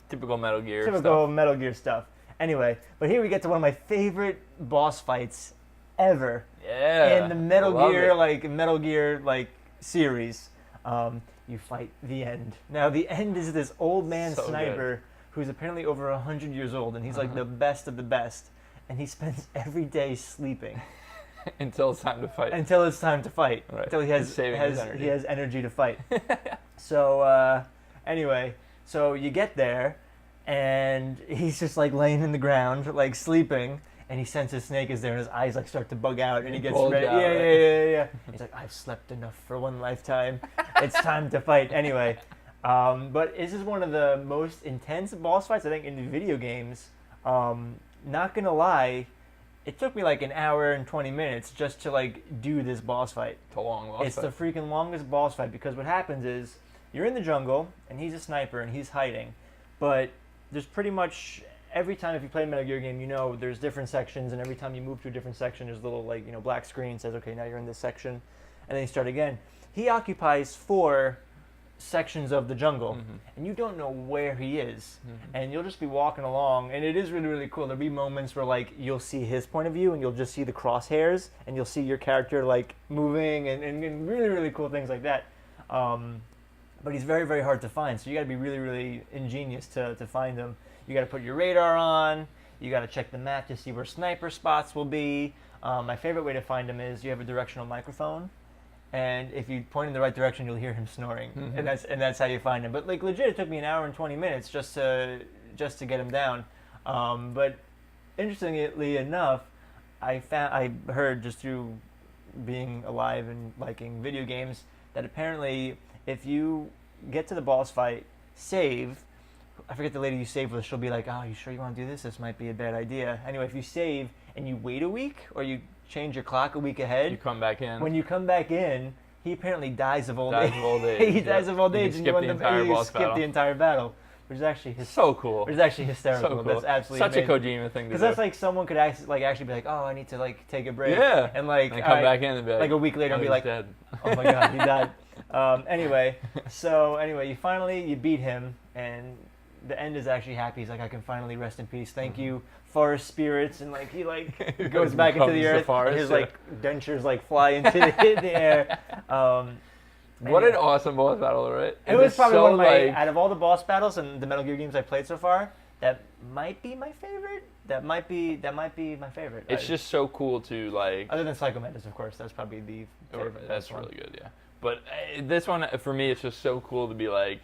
Typical Metal Gear Metal Gear stuff. Anyway, but here we get to one of my favorite boss fights ever in the Metal Gear series. You fight the End. Now the End is this old man sniper who's apparently over 100 years old, and he's like the best of the best, and he spends every day sleeping until it's time to fight. Right. Until he has energy to fight. So anyway. So you get there, and he's just like laying in the ground, like sleeping, and he senses Snake is there, and his eyes like start to bug out, and he gets bulge ready. out, Yeah. He's like, I've slept enough for one lifetime. It's time to fight. Anyway, but this is one of the most intense boss fights I think in video games. Not gonna lie, it took me like an hour and 20 minutes just to like do this boss fight. It's a long boss It's fight. the freaking longest boss fight because what happens is you're in the jungle and he's a sniper and he's hiding, but there's pretty much every time if you play a Metal Gear game, you know there's different sections, and every time you move to a different section, there's a little like black screen says, okay, now you're in this section, and then you start again. He occupies 4 sections of the jungle, and you don't know where he is, and you'll just be walking along, and it is really, really cool. There'll be moments where like you'll see his point of view, and you'll just see the crosshairs, and you'll see your character like moving, and really, really cool things like that. But he's very, very hard to find, so you got to be really, really ingenious to find him. You got to put your radar on. You got to check the map to see where sniper spots will be. My favorite way to find him is you have a directional microphone, and if you point in the right direction, you'll hear him snoring, and that's how you find him. But like legit, it took me an hour and 20 minutes just to get him down. But interestingly enough, I heard just through being alive and liking video games that apparently if you get to the boss fight, save. I forget the lady you save with. She'll be like, "Oh, you sure you want to do this? This might be a bad idea." Anyway, if you save and you wait a week, or you change your clock a week ahead, You come back in. when you come back in, he apparently dies of old age. He dies of old age, and skip you the end up entire you boss skip battle. the entire battle, which is actually So cool. Which is actually hysterical. So cool. That's absolutely Such amazing. a Kojima thing to do. Because that's like someone could actually be like, "Oh, I need to like take a break." Yeah. And like And come back in and be like a week later and be he's like, dead. "Oh my god, he died." Anyway, you beat him, and the end is actually happy. He's like, I can finally rest in peace. Thank you, forest spirits, and like he goes back into the earth. Forest, and his like dentures like fly into the air. What an awesome boss battle, right? It was probably one of my out of all the boss battles and the Metal Gear games I played so far. That might be my favorite. That might be my favorite. It's just so cool to like. Other than Psycho Mantis, of course, that's probably the favorite. That's really good, yeah. But this one for me, it's just so cool to be like.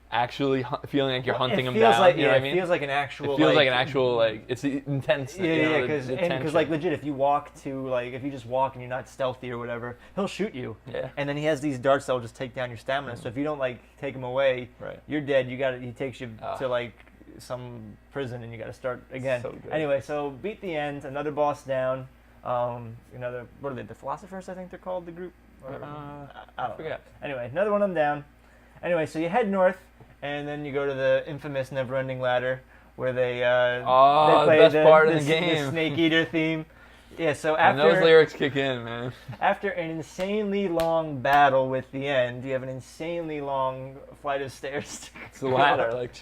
Actually feeling like you're hunting him down. Like, you know what I mean? It feels like an actual. It feels like an actual like it's intense. Yeah, because like legit, if you just walk and you're not stealthy or whatever, he'll shoot you. Yeah. And then he has these darts that will just take down your stamina. So if you don't like take him away, you're dead. He takes you to like some prison and you got to start again. So good. Anyway, so beat the end, another boss down. Another what are they? The Philosophers, I think they're called, the group. I forget. Anyway, another one of them down. Anyway, so you head north, and then you go to the infamous Never-Ending Ladder, where they play the best part of the game, the Snake Eater theme. Yeah, so and those lyrics kick in, man. After an insanely long battle with the end, you have an insanely long flight of stairs. It's the ladder, like.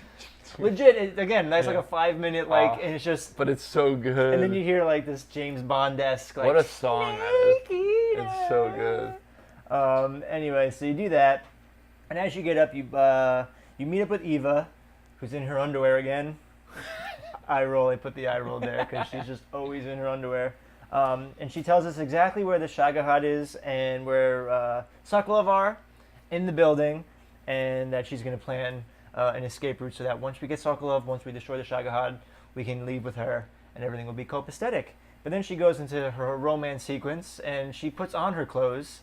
Legit, again, that's like a 5-minute, and it's just. But it's so good. And then you hear like this James Bond-esque, like. What a song that is! It's so good. Anyway, so you do that. And as you get up, you meet up with Eva, who's in her underwear again. Eye roll. I put the eye roll there because she's just always in her underwear. And she tells us exactly where the Shagahad is and where Sokolov are in the building, and that she's going to plan an escape route so that once we get Sokolov, once we destroy the Shagahad, we can leave with her and everything will be copacetic. But then she goes into her romance sequence and she puts on her clothes.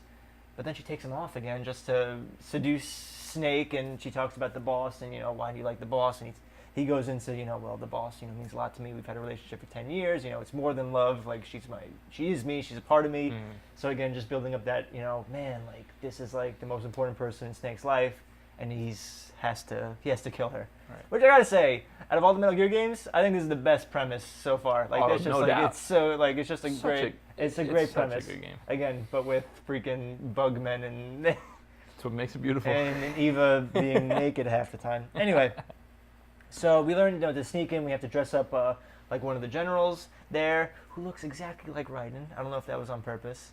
But then she takes them off again just to seduce Snake, and she talks about the boss and, why do you like the boss? And he goes into, well, the boss, means a lot to me. We've had a relationship for 10 years. It's more than love. Like, she is me. She's a part of me. So again, just building up that, man, like, this is like the most important person in Snake's life, and he has to kill her. Right. Which I gotta say, out of all the Metal Gear games, I think this is the best premise so far. Like, it's just no like doubt. it's so like it's just a great. It's a great premise. Such a good game. Again, but with freaking bugmen and That's what makes it beautiful. and Eva being naked half the time. Anyway, so we learned to sneak in. We have to dress up like one of the generals there, who looks exactly like Raiden. I don't know if that was on purpose.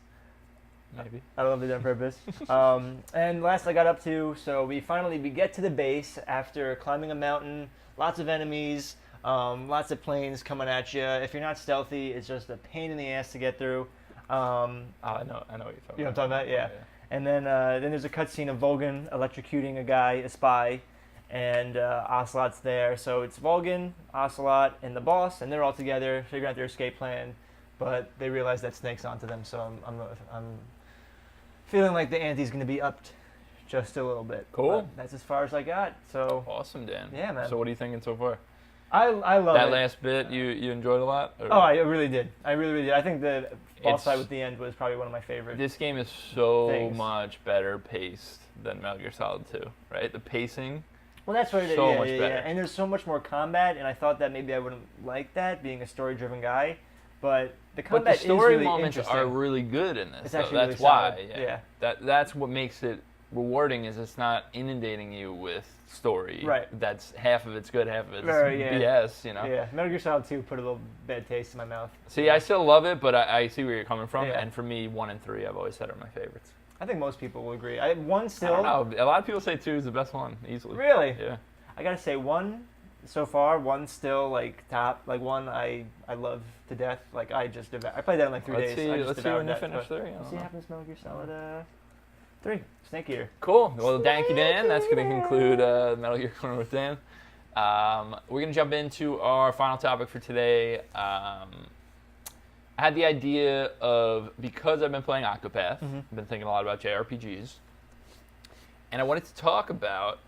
Maybe. I don't know if they did on purpose. And last I got up to, so we get to the base after climbing a mountain, lots of enemies, lots of planes coming at you. If you're not stealthy, it's just a pain in the ass to get through. I know what you're talking about. You know what I'm talking about? Yeah. And then there's a cutscene of Volgan electrocuting a guy, a spy, and Ocelot's there. So it's Vulcan, Ocelot, and the boss, and they're all together figuring out their escape plan. But they realize that Snake's onto them, so I'm feeling like the ante's going to be upped just a little bit. Cool. But that's as far as I got. So Awesome, Dan. Yeah, man. So what are you thinking so far? I love that it. last bit you enjoyed a lot? Or? Oh, I really did. I really did. I think the boss It's- fight with the end was probably one of my favorites. This game is so Things. much better paced than Metal Gear Solid 2, right? The pacing. Well, that's what it is. So Yeah, much yeah, better. yeah. And there's so much more combat, and I thought that maybe I wouldn't like that, being a story-driven guy. But the But combat the story is really moments interesting. are really good in this. It's so actually that's really why. solid. Yeah. Yeah. That's what makes it rewarding. Is it's not inundating you with story. Right. That's half of it's good, half of it's Right, yeah. BS. You know. Yeah, Metal Gear Solid 2 put a little bad taste in my mouth. See, I still love it, but I see where you're coming from. Yeah. And for me, 1 and 3, I've always said are my favorites. I think most people will agree. One still. I don't know. A lot of people say 2 is the best one, easily. Really? Yeah. I gotta say, one so far, one still like top. Like one I love to death. Like I played that in like 3 Let's days. see. I just Let's see devoured when you that, finish but 3. I Let's don't see what know. happens to Metal Gear Solid 3. Snake Eater. Cool. Well, thank you, Dan. That's going to conclude Metal Gear Corner with Dan. We're going to jump into our final topic for today. I had the idea of, because I've been playing Octopath, I've been thinking a lot about JRPGs, and I wanted to talk about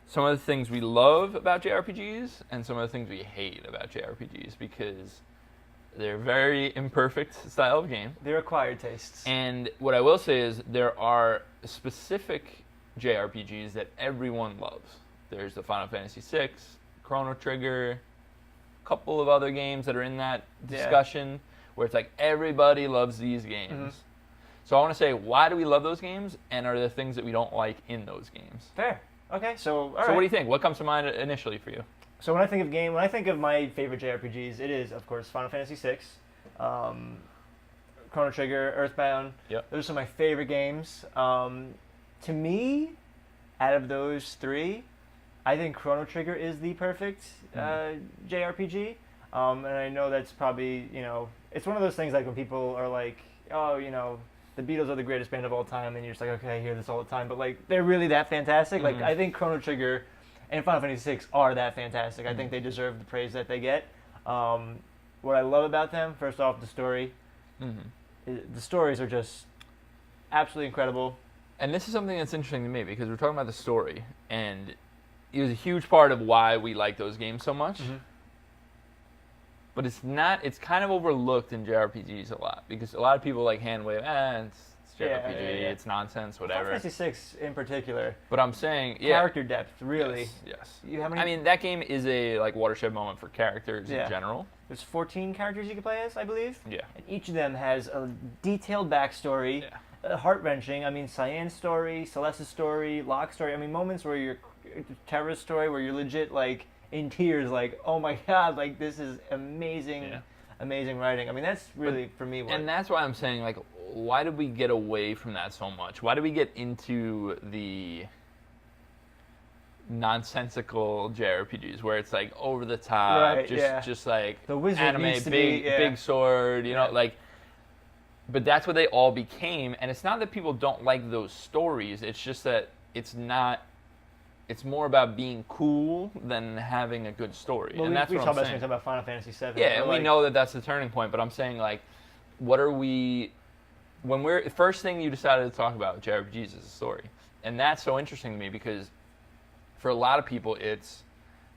some of the things we love about JRPGs and some of the things we hate about JRPGs, because they're very imperfect style of game. They're acquired tastes. And what I will say is there are specific JRPGs that everyone loves. There's the Final Fantasy VI, Chrono Trigger, a couple of other games that are in that discussion where it's like everybody loves these games. So I want to say, why do we love those games, and are there things that we don't like in those games? Fair. Okay, so all right. So what do you think? What comes to mind initially for you? So when I think of my favorite JRPGs, it is of course Final Fantasy VI, Chrono Trigger, Earthbound. Yep. Those are some of my favorite games. To me, out of those three, I think Chrono Trigger is the perfect JRPG. And I know that's probably, it's one of those things like when people are like, oh, the Beatles are the greatest band of all time, and you're just like, okay, I hear this all the time, but like they're really that fantastic. Like I think Chrono Trigger and Final Fantasy VI are that fantastic. I think they deserve the praise that they get. What I love about them, first off, the story. The stories are just absolutely incredible. And this is something that's interesting to me, because we're talking about the story, and it was a huge part of why we like those games so much. But it's kind of overlooked in JRPGs a lot, because a lot of people like hand wave, it's JRPG, it's nonsense, whatever. Final Fantasy VI in particular. But I'm saying, character depth, really. Yes. I mean, that game is a watershed moment for characters in general. There's 14 characters you can play as, I believe. Yeah. And each of them has a detailed backstory, heart-wrenching. I mean, Cyan's story, Celeste's story, Locke's story. I mean, moments where Terra's story, where you're legit like in tears, like, oh my god, like this is amazing, amazing writing. I mean, that's really for me. And that's why I'm saying, like, why did we get away from that so much? Why did we get into the nonsensical JRPGs where it's like over the top, just like the wizard anime, needs to big sword, like. But that's what they all became, and it's not that people don't like those stories. It's just that it's not. It's more about being cool than having a good story, well, and that's what I'm saying. We talk about Final Fantasy VII. Yeah, and we know that that's the turning point. But I'm saying, like, what are we? When we're first thing you decided to talk about with JRPGs is the story, and that's so interesting to me, because for a lot of people,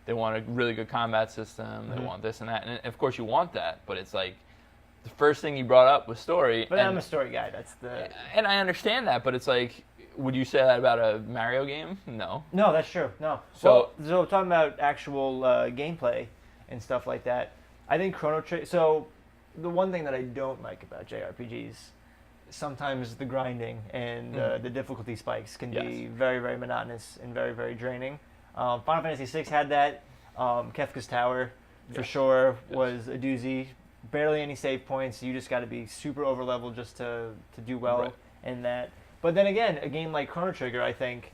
they want a really good combat system, they want this and that, and of course you want that, but it's like the first thing you brought up was story. But I'm a story guy. And I understand that, but it's like, would you say that about a Mario game? No. No, that's true. No. So talking about actual gameplay and stuff like that, I think Chrono Trigger. So the one thing that I don't like about JRPGs, sometimes the grinding and the difficulty spikes can be very, very monotonous and very, very draining. Final Fantasy VI had that. Kefka's Tower, for sure, was a doozy. Barely any save points. You just got to be super over level just to do well in that. But then again, a game like Chrono Trigger, I think,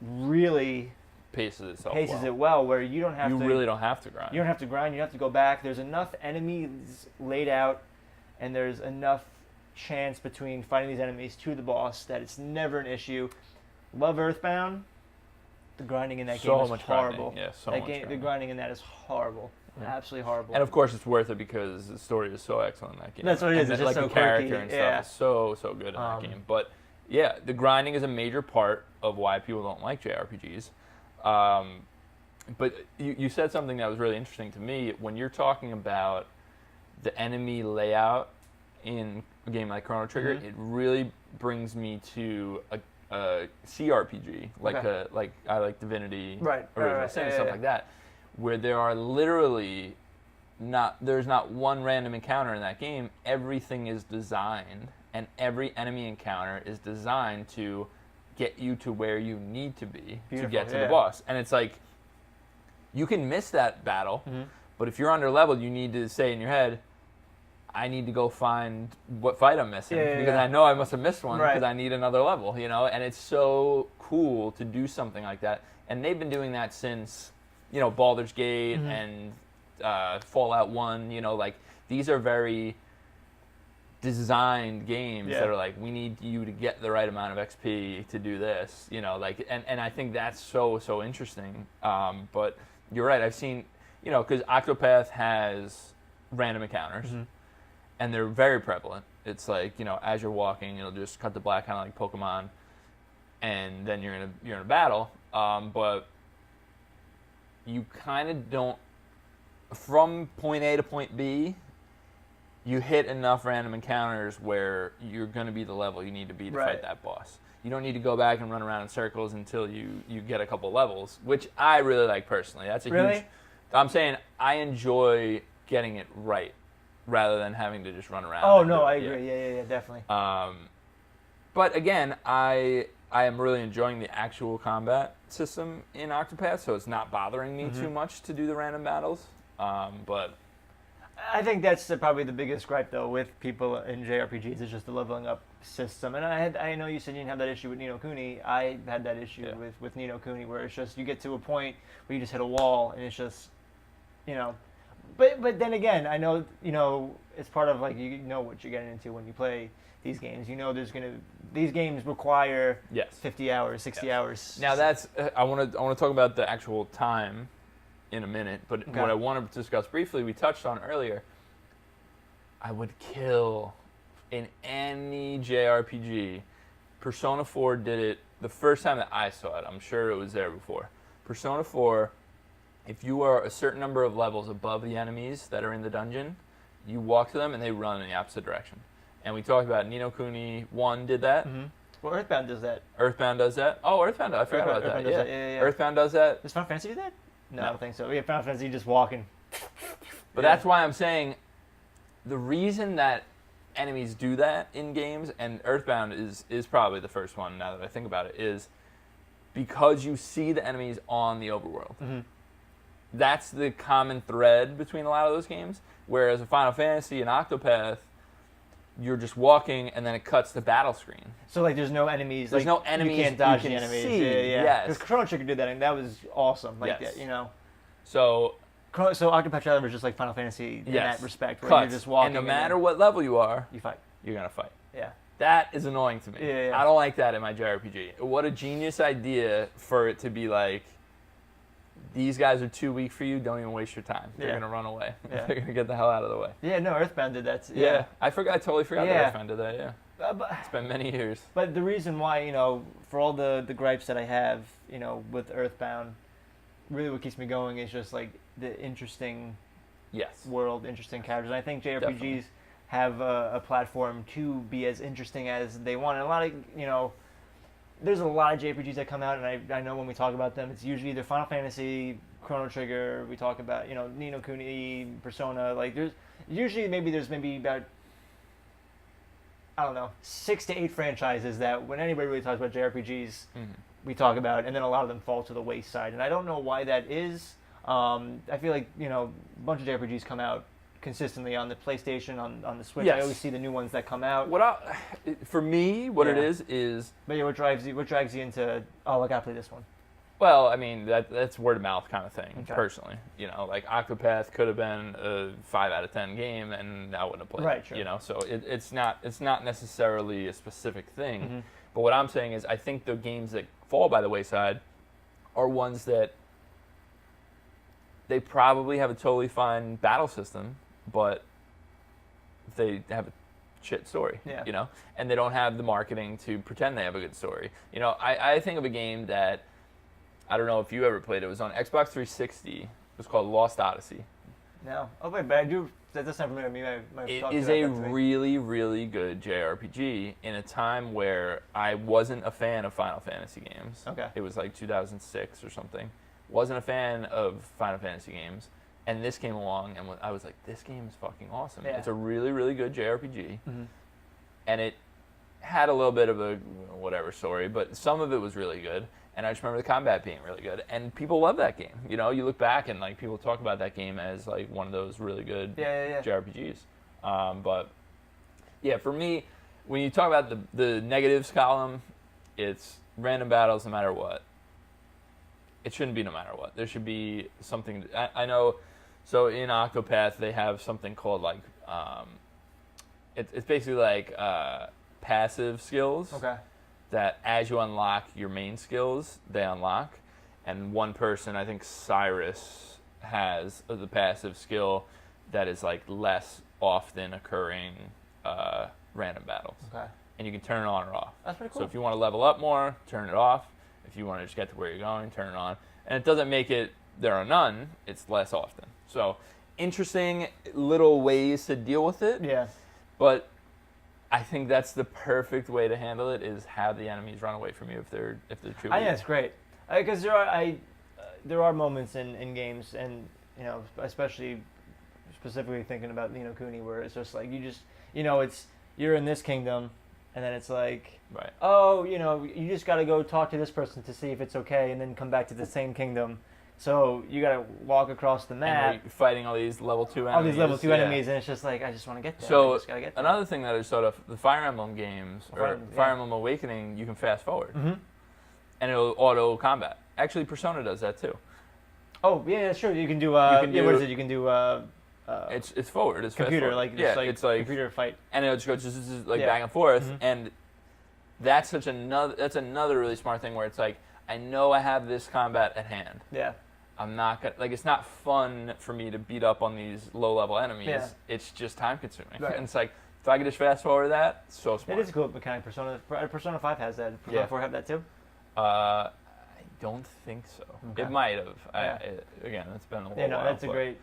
really paces it well, where you don't have to. You really don't have to grind. You don't have to grind. You don't have to go back. There's enough enemies laid out, and there's enough chance between fighting these enemies to the boss that it's never an issue. Love Earthbound. The grinding in that So game is much horrible. grinding. Yeah, so that much game, grinding. The grinding in that is horrible. Yeah. Absolutely horrible. And of course, it's worth it because the story is so excellent in that game. That's what it is. And It's just like so the character quirky. and Yeah. stuff is so good in that game. But yeah, the grinding is a major part of why people don't like JRPGs. But you said something that was really interesting to me. When you're talking about the enemy layout in a game like Chrono Trigger, it really brings me to a CRPG, like I like Divinity, Original Sin, stuff like that, where there are literally there's not one random encounter in that game. Everything is designed, and every enemy encounter is designed to get you to where you need to be to get to the boss. And it's like, you can miss that battle, but if you're under leveled, you need to say in your head, I need to go find what fight I'm missing because I know I must have missed one because I need another level, and it's so cool to do something like that. And they've been doing that since, Baldur's Gate and Fallout 1, like these are very designed games that are like, we need you to get the right amount of XP to do this, and I think that's so interesting. But you're right, I've seen, because Octopath has random encounters. And they're very prevalent. It's like, as you're walking, it'll just cut to black, kind of like Pokemon, and then you're in a battle. But you kind of don't, from point A to point B, you hit enough random encounters where you're going to be the level you need to be to fight that boss. You don't need to go back and run around in circles until you get a couple levels, which I really like personally. That's a huge. I'm saying I enjoy getting it right, rather than having to just run around. Oh, no, I agree. Yeah, definitely. But again, I am really enjoying the actual combat system in Octopath, so it's not bothering me too much to do the random battles. But I think that's probably the biggest gripe, though, with people in JRPGs is just the leveling up system. And I know you said you didn't have that issue with Ni no Kuni. I had that issue with Ni no Kuni, where it's just you get to a point where you just hit a wall, and it's just, But then again, I know, it's part of, like, you know what you're getting into when you play these games. These games require 50 hours, 60 hours. Now that's, I want to talk about the actual time in a minute, but what I want to discuss briefly, we touched on earlier, I would kill in any JRPG. Persona 4 did it the first time that I saw it. I'm sure it was there before. Persona 4... If you are a certain number of levels above the enemies that are in the dungeon, you walk to them and they run in the opposite direction. And we talked about Ni no Kuni 1 did that. Well, Earthbound does that. Earthbound does that? Oh, Earthbound, I forgot about that. Yeah. Earthbound does that. Does Final Fantasy do that? No, I don't think so. Yeah, Final Fantasy just walking. But that's why I'm saying the reason that enemies do that in games, and Earthbound is probably the first one now that I think about it, is because you see the enemies on the overworld. That's the common thread between a lot of those games. Whereas in Final Fantasy and Octopath, you're just walking and then it cuts the battle screen. So like there's no enemies. There's no enemies. You can't dodge you the can enemies. See. Yeah. Yes. Because Chrono Trigger did that, and that was awesome. Like yes. that, So Octopath Traveler is just like Final Fantasy in that respect, where cuts. you're just walking. And no matter what level you are, you fight. You're gonna fight. Yeah. That is annoying to me. Yeah. I don't like that in my JRPG. What a genius idea for it to be like, these guys are too weak for you, don't even waste your time. They're going to run away. They're going to get the hell out of the way. Yeah, no, Earthbound did that. Yeah. I totally forgot that Earthbound did that, But, it's been many years. But the reason why, for all the gripes that I have, with Earthbound, really what keeps me going is just like the interesting world, interesting characters. And I think JRPGs have a platform to be as interesting as they want. And a lot of, there's a lot of JRPGs that come out, and I know when we talk about them, it's usually either Final Fantasy, Chrono Trigger, we talk about, Ni no Kuni, Persona, like there's maybe about, I don't know, 6 to 8 franchises that when anybody really talks about JRPGs, we talk about, and then a lot of them fall to the wayside. And I don't know why that is. I feel like, a bunch of JRPGs come out consistently on the PlayStation, on the Switch. I always see the new ones that come out. For me, what it is. But yeah, what drags you into? Oh, I gotta play this one. Well, I mean that's word of mouth kind of thing. Personally, like Octopath could have been a 5 out of 10 game, and I wouldn't have played. Right. Sure. So it's not necessarily a specific thing. But what I'm saying is, I think the games that fall by the wayside are ones that they probably have a totally fine battle system, but they have a shit story, you know, and they don't have the marketing to pretend they have a good story. You know, I think of a game that, I don't know if you ever played it, was on Xbox 360. It was called Lost Odyssey. No. Oh, wait, but I do, that doesn't sound familiar to me. It is a really, really good JRPG in a time where I wasn't a fan of Final Fantasy games. Okay. It was like 2006 or something. Wasn't a fan of Final Fantasy games. And this came along, and I was like, this game is fucking awesome. Yeah. It's a really, really good JRPG. Mm-hmm. And it had a little bit of a whatever story, but some of it was really good. And I just remember the combat being really good. And people love that game. You know, you look back and like people talk about that game as like one of those really good JRPGs. But yeah, for me, when you talk about the negatives column, it's random battles no matter what. It shouldn't be no matter what. There should be something. I know. So in Octopath, they have something called like, it's basically like passive skills. Okay. That as you unlock your main skills, they unlock. And one person, I think Cyrus, has the passive skill that is like less often occurring random battles. Okay. And you can turn it on or off. That's pretty cool. So if you want to level up more, turn it off. If you want to just get to where you're going, turn it on. And it doesn't make it there are none, it's less often. So interesting little ways to deal with it. Yeah. But I think that's the perfect way to handle it, is have the enemies run away from you if they're truly. I think that's great, because there are moments in games, and you know, especially specifically thinking about Ni no Kuni, where it's just like you're in this kingdom, and then it's like, right. Oh, you just got to go talk to this person to see if it's okay, and then come back to the same kingdom. So you got to walk across the map. And you're fighting all these level 2 enemies. All these level 2 enemies, and it's just like, I just want to get there. So I just gotta get there. Another thing that is sort of the Fire Emblem games, Fire Emblem Awakening, you can fast forward. Mm-hmm. And it'll auto combat. Actually, Persona does that too. Oh, yeah, that's true. You can do, what is it? You can do, it's forward. It's computer, fast forward. it's like computer fight. And it'll just go just back and forth. Mm-hmm. And that's another really smart thing where it's like, I know I have this combat at hand. Yeah. I'm not gonna, it's not fun for me to beat up on these low level enemies. Yeah. It's just time consuming. Right. And it's like, if I could just fast forward that, so smart. It is a cool mechanic. Persona 5 has that. Persona 4 have that too? I don't think so. Okay. It might have. Yeah. Again, it's been a little while.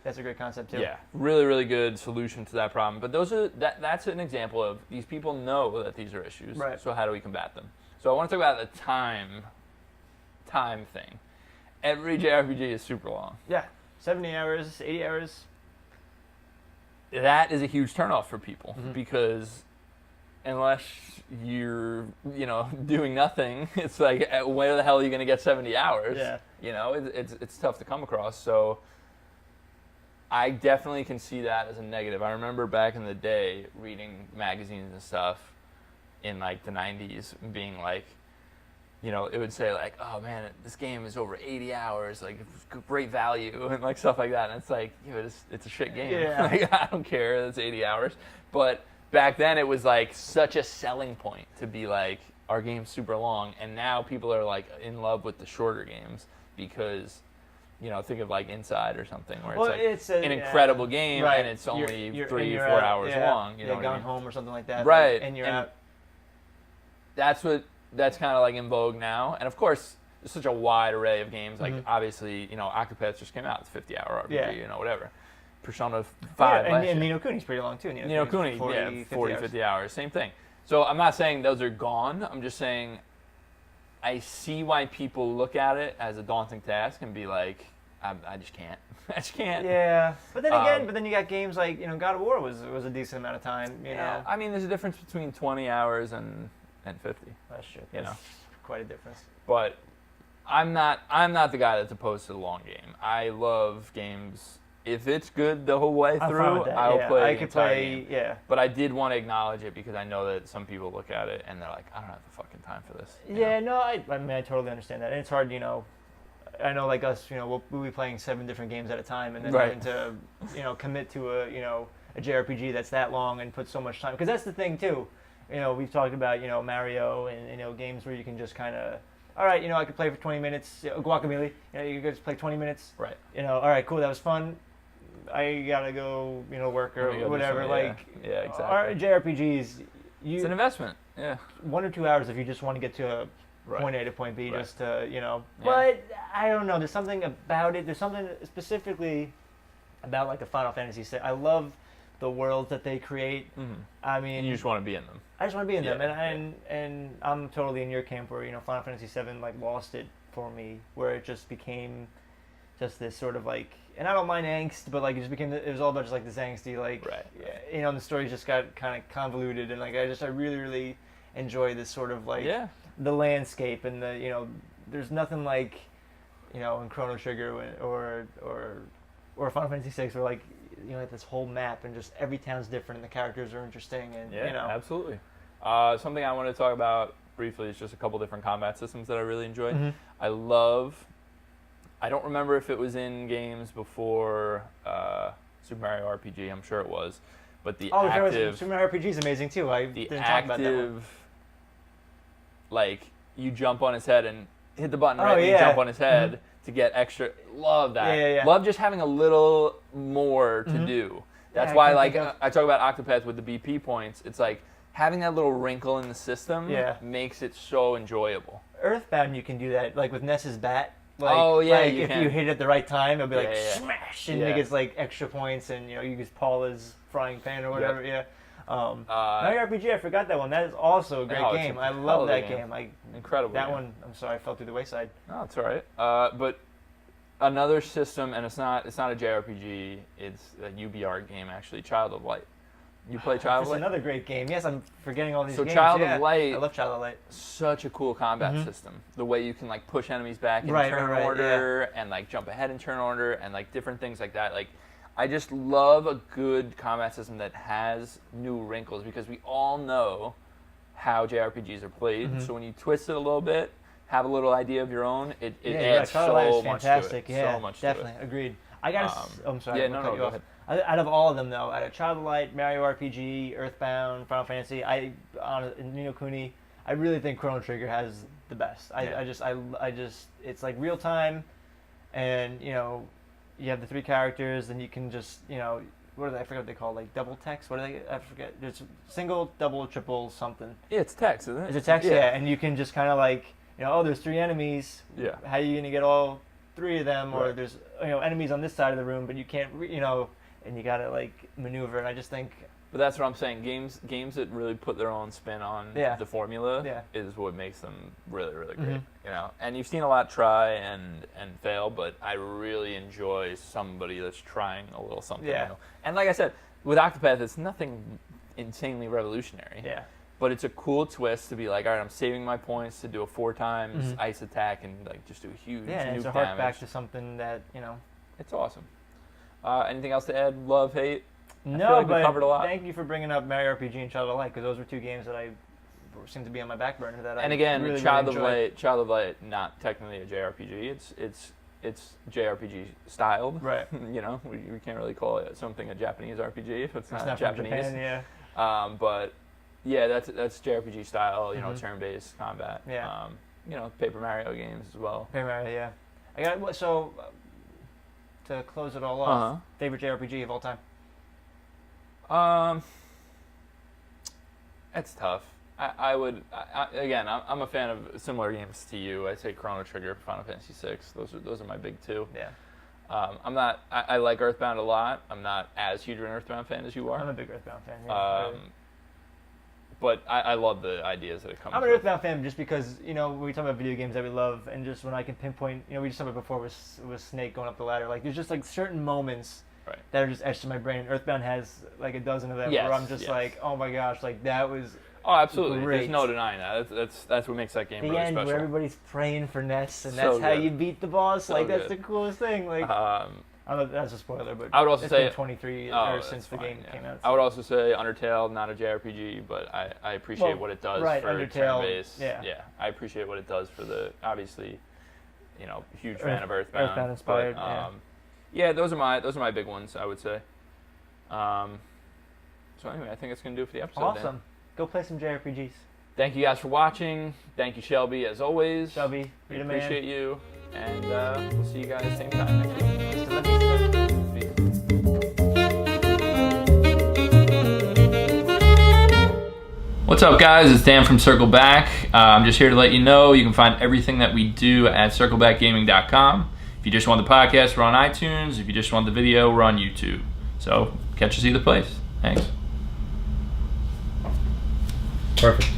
That's a great concept too. Yeah, really, really good solution to that problem. But that's an example of these people know that these are issues. Right. So how do we combat them? So I want to talk about the time thing. Every JRPG is super long. Yeah, 70 hours, 80 hours. That is a huge turnoff for people because unless you're, doing nothing, it's like, where the hell are you going to get 70 hours? Yeah. It's tough to come across. So I definitely can see that as a negative. I remember back in the day reading magazines and stuff in like the 90s being like, it would say like, oh man, this game is over 80 hours, like great value and like stuff like that. And it's like, it's a shit game. Yeah. Like, I don't care, it's 80 hours. But back then it was like such a selling point to be like, our game's super long. And now people are like in love with the shorter games because, think of like Inside or something where it's like an incredible game right. And it's only 3 or 4 hours long. You know, Gone Home or something like that. Right. And you're out. That's kind of like in vogue now, and of course, there's such a wide array of games. Like obviously, Octopath just came out; it's a 50-hour RPG, whatever. Persona 5, and Ni no Kuni's pretty long too. Ni no Kuni, 50 hours, same thing. So I'm not saying those are gone. I'm just saying I see why people look at it as a daunting task and be like, I just can't. I just can't. Yeah, but then again, you got games like God of War was a decent amount of time. You know, I mean, there's a difference between 20 hours and 50. That's true. That's quite a difference. But I'm not the guy that's opposed to the long game. I love games. If it's good the whole way through, I'll play the entire game. Yeah. But I did want to acknowledge it because I know that some people look at it and they're like, I don't have the fucking time for this. I mean, I totally understand that. And it's hard, I know like us, we'll be playing 7 different games at a time and then having to, commit to a JRPG that's that long and put so much time. Because that's the thing too. We've talked about, Mario and, games where you can just kind of all right, I could play for 20 minutes. Guacamelee, you could just play 20 minutes. Right. All right, cool, that was fun. I gotta go, work or whatever. Yeah, exactly. Our JRPGs, it's an investment. Yeah. 1 or 2 hours if you just want to get to a point A to point B, just to, But I don't know. There's something about it. There's something specifically about like the Final Fantasy set. I love the worlds that they create. Mm-hmm. I mean, you just want to be in them. I just want to be in them, and I'm totally in your camp where Final Fantasy VII like lost it for me, where it just became just this sort of like, and I don't mind angst, but like it just became it was all about just like this angsty like, and the stories just got kind of convoluted, and like I really really enjoy this sort of like the landscape and the there's nothing like in Chrono Trigger or Final Fantasy VI where like like this whole map and just every town's different and the characters are interesting and absolutely. Something I want to talk about briefly is just a couple different combat systems that I really enjoy. Mm-hmm. I don't remember if it was in games before Super Mario RPG. I'm sure it was, but the active Super Mario RPG is amazing too. I didn't talk about that one. Like you jump on his head and hit the button and you jump on his head to get extra. Love that. Yeah. Love just having a little more to do. That's why I talk about Octopath with the BP points. It's like having that little wrinkle in the system makes it so enjoyable. Earthbound, you can do that, like with Ness's bat. Like, if you hit it at the right time, it'll be like smash, and it gets like extra points, and you use Paula's frying pan or whatever. Mario RPG, I forgot that one. That is also a great game. I love that game. Incredible. That one, I'm sorry, I fell through the wayside. No, it's all right. But another system, and it's not a JRPG. It's a UBR game actually. Child of Light. You play Child of Light? It's another great game. Yes, I'm forgetting all these games. So Child of Light. I love Child of Light. Such a cool combat system. The way you can like push enemies back in turn order and like jump ahead in turn order and like different things like that. Like I just love a good combat system that has new wrinkles because we all know how JRPGs are played. So when you twist it a little bit, have a little idea of your own, it adds so much fantastic. to it. Yeah, so much definitely. To it. Agreed. I gotta. I'm sorry. Yeah, no, go ahead. Out of all of them, though, out of Child of Light, Mario RPG, Earthbound, Final Fantasy, Ni no Kuni, I really think Chrono Trigger has the best. I just, it's like real time, and you have the 3 characters, and you can just, what are they? I forget what they call, like double text. What are they? I forget. There's single, double, triple, something. Yeah, it's text, isn't it? It's a text, and you can just kind of like, there's 3 enemies. Yeah. How are you gonna get all 3 of them? Or there's enemies on this side of the room, but you can't, and you gotta like maneuver. And I just think. But that's what I'm saying. Games that really put their own spin on the formula is what makes them really, really great. And you've seen a lot try and fail, but I really enjoy somebody that's trying a little something new. And like I said, with Octopath, it's nothing insanely revolutionary. Yeah. But it's a cool twist to be like, all right, I'm saving my points to do a 4 times ice attack and like just do a huge nuke damage. Yeah, it's a hark back to something that It's awesome. Anything else to add? Love, hate? No, we covered a lot. Thank you for bringing up Mario RPG and Child of Light because those were 2 games that I seem to be on my back burner. And again, really, Child really of Light, not technically a JRPG. It's JRPG styled. Right. We can't really call it something a Japanese RPG if it's not Japanese. Japan, but yeah, that's JRPG style. Turn-based combat. Yeah. Paper Mario games as well. Paper Mario, yeah. I got so to close it all off. Favorite JRPG of all time. It's tough. I'm a fan of similar games to you. I'd say Chrono Trigger, Final Fantasy VI. Those are my big 2. Yeah. I like Earthbound a lot. I'm not as huge of an Earthbound fan as you are. I'm a big Earthbound fan. Yeah, but I love the ideas that it comes. I'm an Earthbound fan just because when we talk about video games that we love, and just when I can pinpoint, we just talked about before with Snake going up the ladder. Like there's just like certain moments. Right. That are just etched in my brain. Earthbound has like a dozen of them where I'm just like, oh my gosh, like that was. Oh, absolutely. Great. There's no denying that. That's what makes that game really special. The end where everybody's praying for Ness, and that's how you beat the boss. Like that's the coolest thing. Like I don't know if that's a spoiler, but I would also it's say been 23 years since the game came out. So. I would also say Undertale, not a JRPG, but I appreciate what it does for turn-based. Yeah, I appreciate what it does for the obviously, huge fan of Earthbound. Earthbound inspired. But, yeah, those are my big ones, I would say. So anyway, I think it's gonna do it for the episode. Awesome. Dan. Go play some JRPGs. thank you guys for watching. Thank you, Shelby, as always. Shelby, we you're the man. appreciate you. And we'll see you guys same time next week. What's up, guys? It's Dan from Circle Back. I'm just here to let you know you can find everything that we do at circlebackgaming.com. If you just want the podcast, we're on iTunes. If you just want the video, we're on YouTube. So catch us either place. Thanks. Perfect.